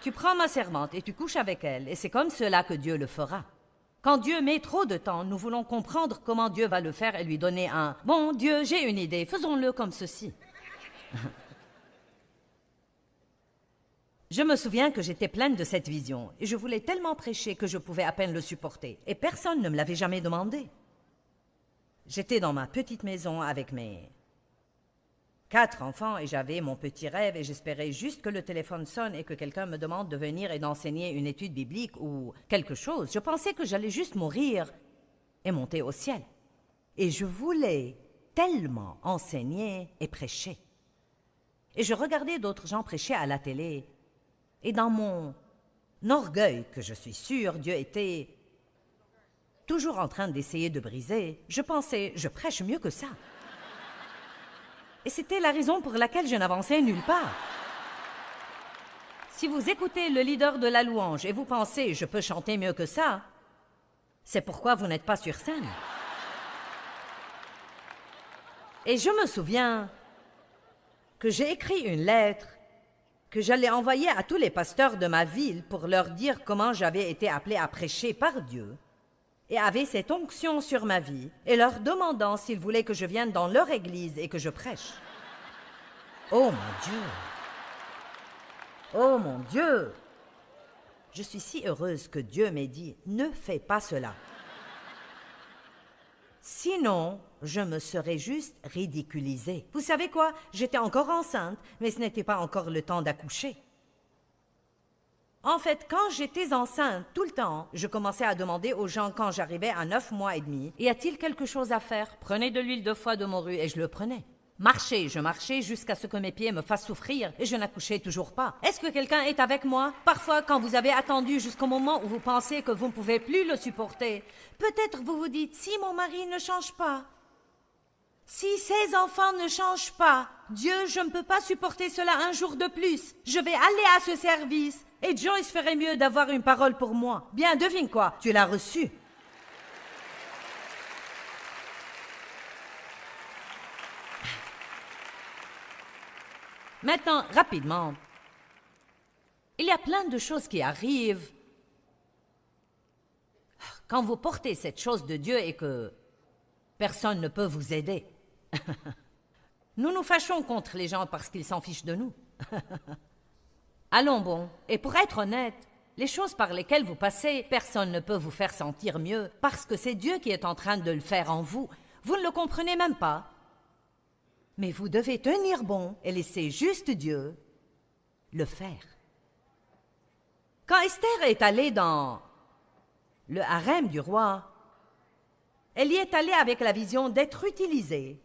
Tu prends ma servante et tu couches avec elle, et c'est comme cela que Dieu le fera. Quand Dieu met trop de temps, nous voulons comprendre comment Dieu va le faire et lui donner un « Bon, Dieu, j'ai une idée, faisons-le comme ceci. » Je me souviens que j'étais pleine de cette vision et je voulais tellement prêcher que je pouvais à peine le supporter et personne ne me l'avait jamais demandé. J'étais dans ma petite maison avec mes 4 enfants et j'avais mon petit rêve et j'espérais juste que le téléphone sonne et que quelqu'un me demande de venir et d'enseigner une étude biblique ou quelque chose. Je pensais que j'allais juste mourir et monter au ciel. Et je voulais tellement enseigner et prêcher. Et je regardais d'autres gens prêcher à la télé. Et dans mon orgueil, que je suis sûre Dieu était toujours en train d'essayer de briser, je pensais, je prêche mieux que ça. Et c'était la raison pour laquelle je n'avançais nulle part. Si vous écoutez le leader de la louange et vous pensez, je peux chanter mieux que ça, c'est pourquoi vous n'êtes pas sur scène. Et je me souviens que j'ai écrit une lettre que j'allais envoyer à tous les pasteurs de ma ville pour leur dire comment j'avais été appelée à prêcher par Dieu et avait cette onction sur ma vie et leur demandant s'ils voulaient que je vienne dans leur église et que je prêche. Oh mon Dieu! Oh mon Dieu! Je suis si heureuse que Dieu m'ait dit « Ne fais pas cela ». Sinon, je me serais juste ridiculisée. Vous savez quoi? J'étais encore enceinte, mais ce n'était pas encore le temps d'accoucher. En fait, quand j'étais enceinte, tout le temps, je commençais à demander aux gens quand j'arrivais à 9 mois et demi, « Y a-t-il quelque chose à faire? Prenez de l'huile de foie de morue » et je le prenais. Je marchais jusqu'à ce que mes pieds me fassent souffrir et je n'accouchais toujours pas. Est-ce que quelqu'un est avec moi? Parfois, quand vous avez attendu jusqu'au moment où vous pensez que vous ne pouvez plus le supporter, peut-être vous vous dites, si mon mari ne change pas, si ses enfants ne changent pas, Dieu, je ne peux pas supporter cela un jour de plus. Je vais aller à ce service et Joyce ferait mieux d'avoir une parole pour moi. Bien, devine quoi, tu l'as reçu. Maintenant, rapidement, il y a plein de choses qui arrivent quand vous portez cette chose de Dieu et que personne ne peut vous aider. Nous nous fâchons contre les gens parce qu'ils s'en fichent de nous. Allons bon, et pour être honnête, les choses par lesquelles vous passez, personne ne peut vous faire sentir mieux parce que c'est Dieu qui est en train de le faire en vous. Vous ne le comprenez même pas. Mais vous devez tenir bon et laisser juste Dieu le faire. Quand Esther est allée dans le harem du roi, Elle y est allée avec la vision d'être utilisée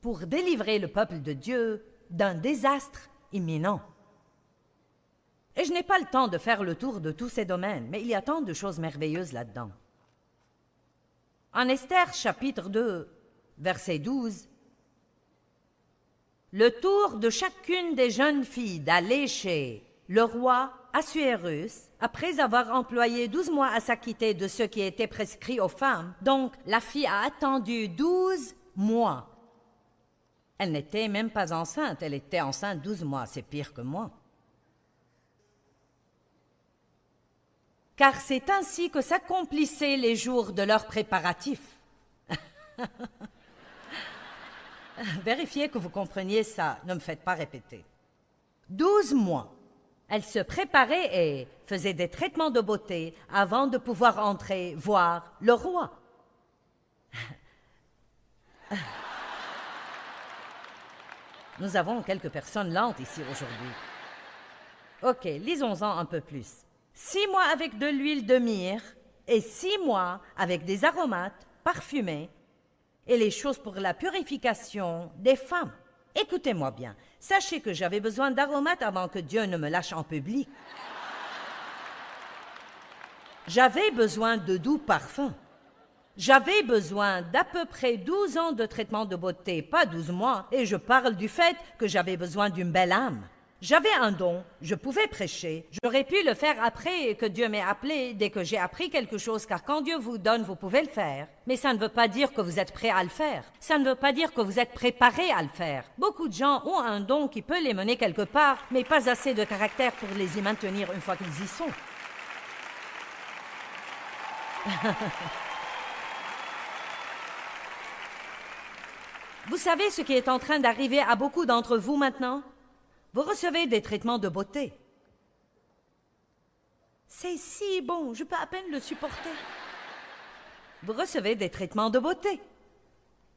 pour délivrer le peuple de Dieu d'un désastre imminent. Et je n'ai pas le temps de faire le tour de tous ces domaines, mais il y a tant de choses merveilleuses là-dedans. En Esther, chapitre 2, verset 12, « Le tour de chacune des jeunes filles d'aller chez le roi Assuérus, après avoir employé 12 mois à s'acquitter de ce qui était prescrit aux femmes. Donc, la fille a attendu 12 mois. Elle n'était même pas enceinte, elle était enceinte 12 mois, c'est pire que moi. Car c'est ainsi que s'accomplissaient les jours de leurs préparatifs. » Vérifiez que vous compreniez ça, ne me faites pas répéter. 12 mois. Elle se préparait et faisait des traitements de beauté avant de pouvoir entrer voir le roi. Nous avons quelques personnes lentes ici aujourd'hui. Ok, lisons-en un peu plus. 6 mois avec de l'huile de myrrhe et 6 mois avec des aromates parfumés et les choses pour la purification des femmes. Écoutez-moi bien, sachez que j'avais besoin d'aromates avant que Dieu ne me lâche en public. J'avais besoin de doux parfums. J'avais besoin d'à peu près 12 ans de traitement de beauté, pas 12 mois, et je parle du fait que j'avais besoin d'une belle âme. J'avais un don, je pouvais prêcher. J'aurais pu le faire après que Dieu m'ait appelé, dès que j'ai appris quelque chose, car quand Dieu vous donne, vous pouvez le faire. Mais ça ne veut pas dire que vous êtes prêt à le faire. Ça ne veut pas dire que vous êtes préparé à le faire. Beaucoup de gens ont un don qui peut les mener quelque part, mais pas assez de caractère pour les y maintenir une fois qu'ils y sont. Vous savez ce qui est en train d'arriver à beaucoup d'entre vous maintenant? Vous recevez des traitements de beauté. C'est si bon, je peux à peine le supporter. Vous recevez des traitements de beauté.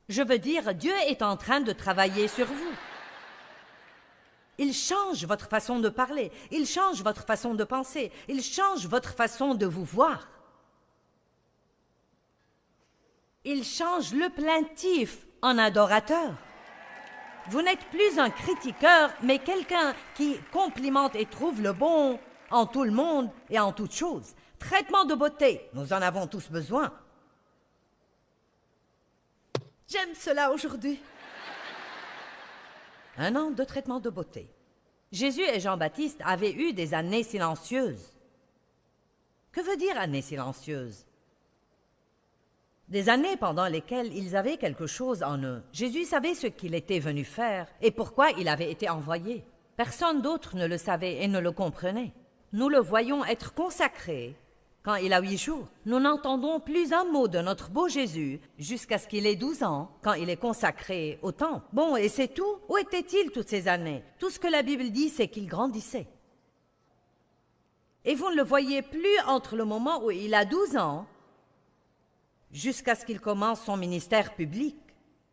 Je veux dire, Dieu est en train de travailler sur vous. Il change votre façon de parler, il change votre façon de penser, il change votre façon de vous voir. Il change le plaintif en adorateur. Vous n'êtes plus un critiqueur, mais quelqu'un qui complimente et trouve le bon en tout le monde et en toutes choses. Traitement de beauté, nous en avons tous besoin. J'aime cela aujourd'hui. 1 an de traitement de beauté. Jésus et Jean-Baptiste avaient eu des années silencieuses. Que veut dire années silencieuses? Des années pendant lesquelles ils avaient quelque chose en eux. Jésus savait ce qu'il était venu faire et pourquoi il avait été envoyé. Personne d'autre ne le savait et ne le comprenait. Nous le voyons être consacré quand il a 8 jours. Nous n'entendons plus un mot de notre beau Jésus jusqu'à ce qu'il ait 12 ans, quand il est consacré au temple. Bon, et c'est tout? Où était-il toutes ces années? Tout ce que la Bible dit, c'est qu'il grandissait. Et vous ne le voyez plus entre le moment où il a 12 ans jusqu'à ce qu'il commence son ministère public.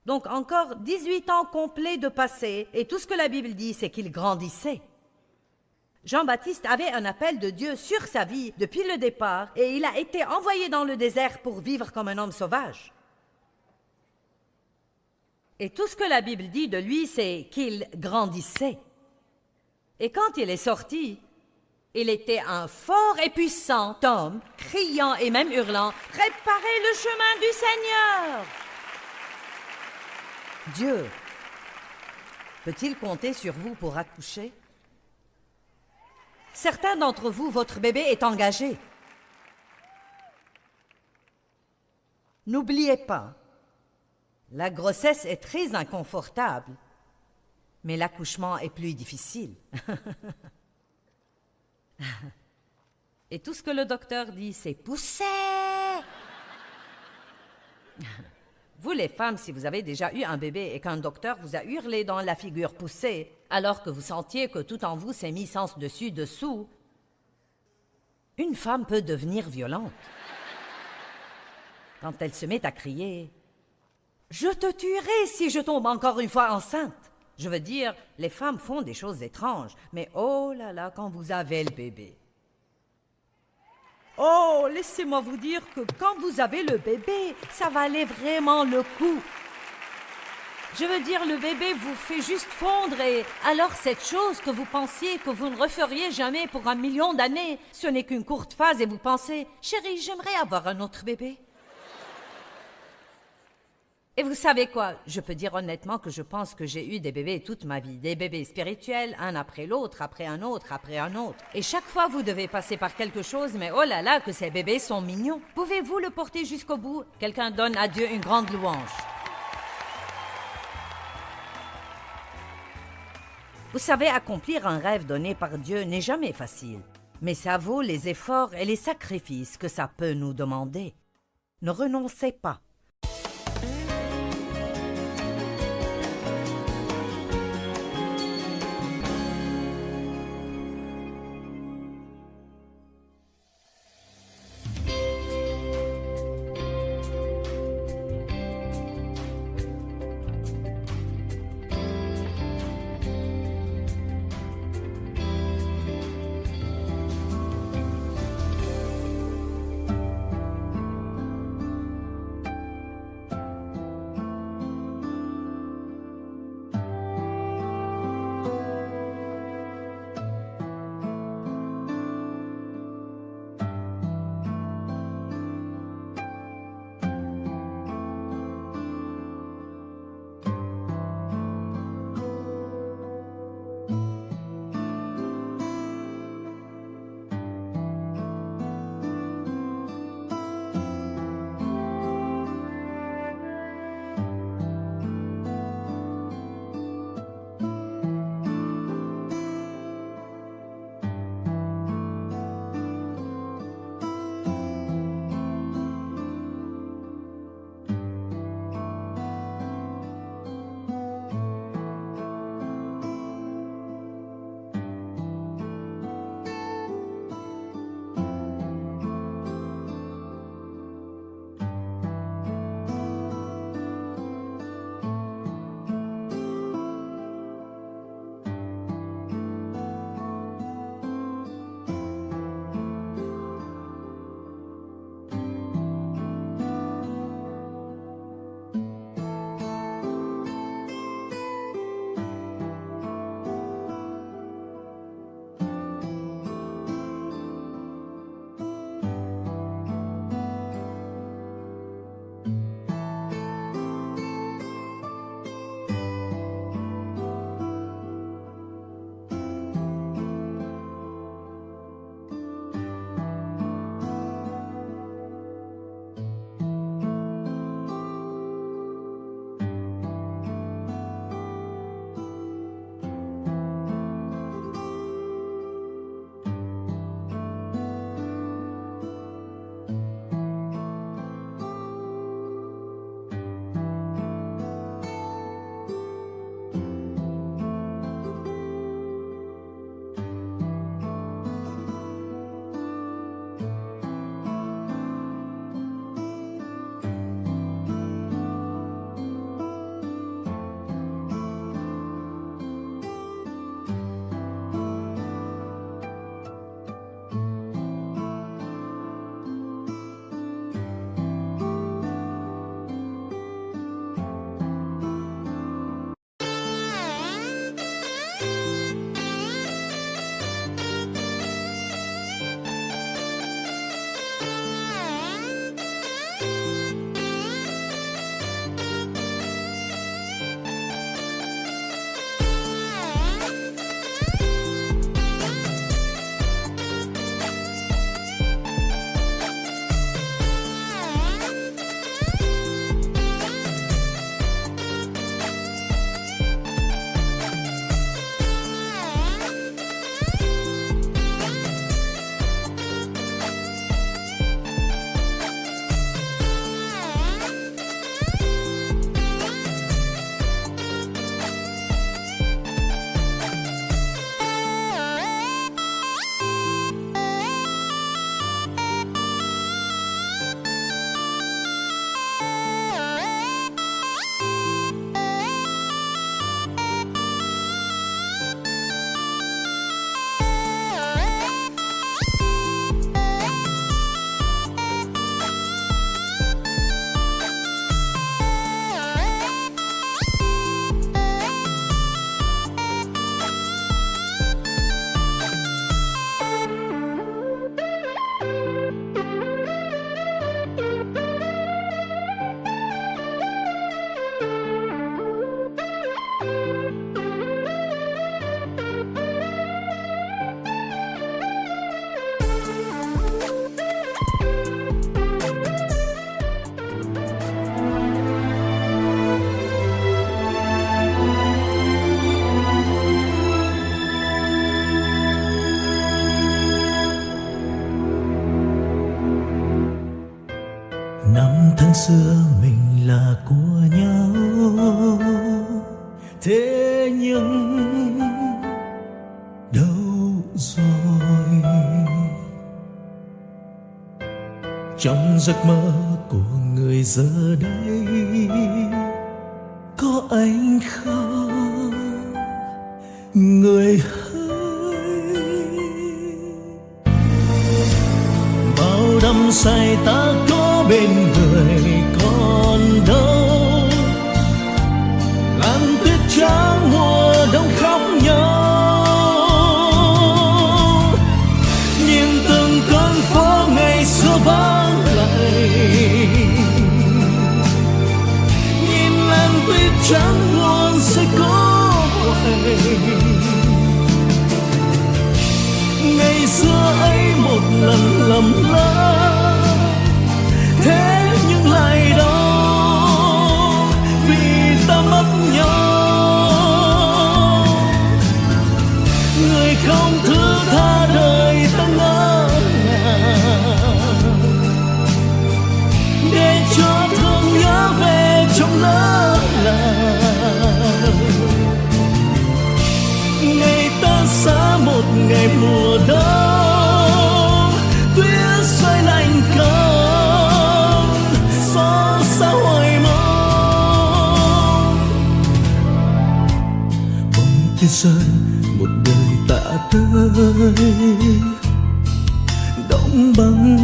Donc encore 18 ans complets de passé, et tout ce que la Bible dit, c'est qu'il grandissait. Jean-Baptiste avait un appel de Dieu sur sa vie depuis le départ, et il a été envoyé dans le désert pour vivre comme un homme sauvage. Et tout ce que la Bible dit de lui, c'est qu'il grandissait. Et quand il est sorti, il était un fort et puissant homme, criant et même hurlant « Préparez le chemin du Seigneur !» Dieu peut-il compter sur vous pour accoucher? Certains d'entre vous, votre bébé est engagé. N'oubliez pas, la grossesse est très inconfortable, mais l'accouchement est plus difficile. Et tout ce que le docteur dit, c'est « poussez !» Vous les femmes, si vous avez déjà eu un bébé et qu'un docteur vous a hurlé dans la figure « poussez !» alors que vous sentiez que tout en vous s'est mis sens dessus, dessous, une femme peut devenir violente. Quand elle se met à crier « Je te tuerai si je tombe encore une fois enceinte !» Je veux dire, les femmes font des choses étranges, mais oh là là, quand vous avez le bébé. Oh, laissez-moi vous dire que quand vous avez le bébé, ça valait vraiment le coup. Je veux dire, le bébé vous fait juste fondre et alors cette chose que vous pensiez que vous ne referiez jamais pour 1 million d'années, ce n'est qu'une courte phase et vous pensez « Chérie, j'aimerais avoir un autre bébé ». Et vous savez quoi? Je peux dire honnêtement que je pense que j'ai eu des bébés toute ma vie. Des bébés spirituels, un après l'autre, après un autre, après un autre. Et chaque fois, vous devez passer par quelque chose, mais oh là là, que ces bébés sont mignons. Pouvez-vous le porter jusqu'au bout? Quelqu'un donne à Dieu une grande louange. Vous savez, accomplir un rêve donné par Dieu n'est jamais facile. Mais ça vaut les efforts et les sacrifices que ça peut nous demander. Ne renoncez pas. giữa mình là của nhau, thế nhưng đâu rồi? Trong giấc mơ của người giờ đây có anh không, người hỡi? Bao đắm say ta có bên người còn đâu, làn tuyết trắng mùa đông khóc nhau, nhìn từng con phố ngày xưa vắng lặng, nhìn làn tuyết trắng muôn sẽ có quay. Ngày xưa ấy một lần lầm lỡ, thế nhưng lại đau vì ta mất nhau. Người không thứ tha đời ta ngỡ ngàng, để cho thương nhớ về trong lỡ làng. Ngày ta xa một ngày mùa đông, tuyết rơi lạnh cóng, xót xa hoài mong. Bóng tuyết rơi một đời tạ tới, đóng băng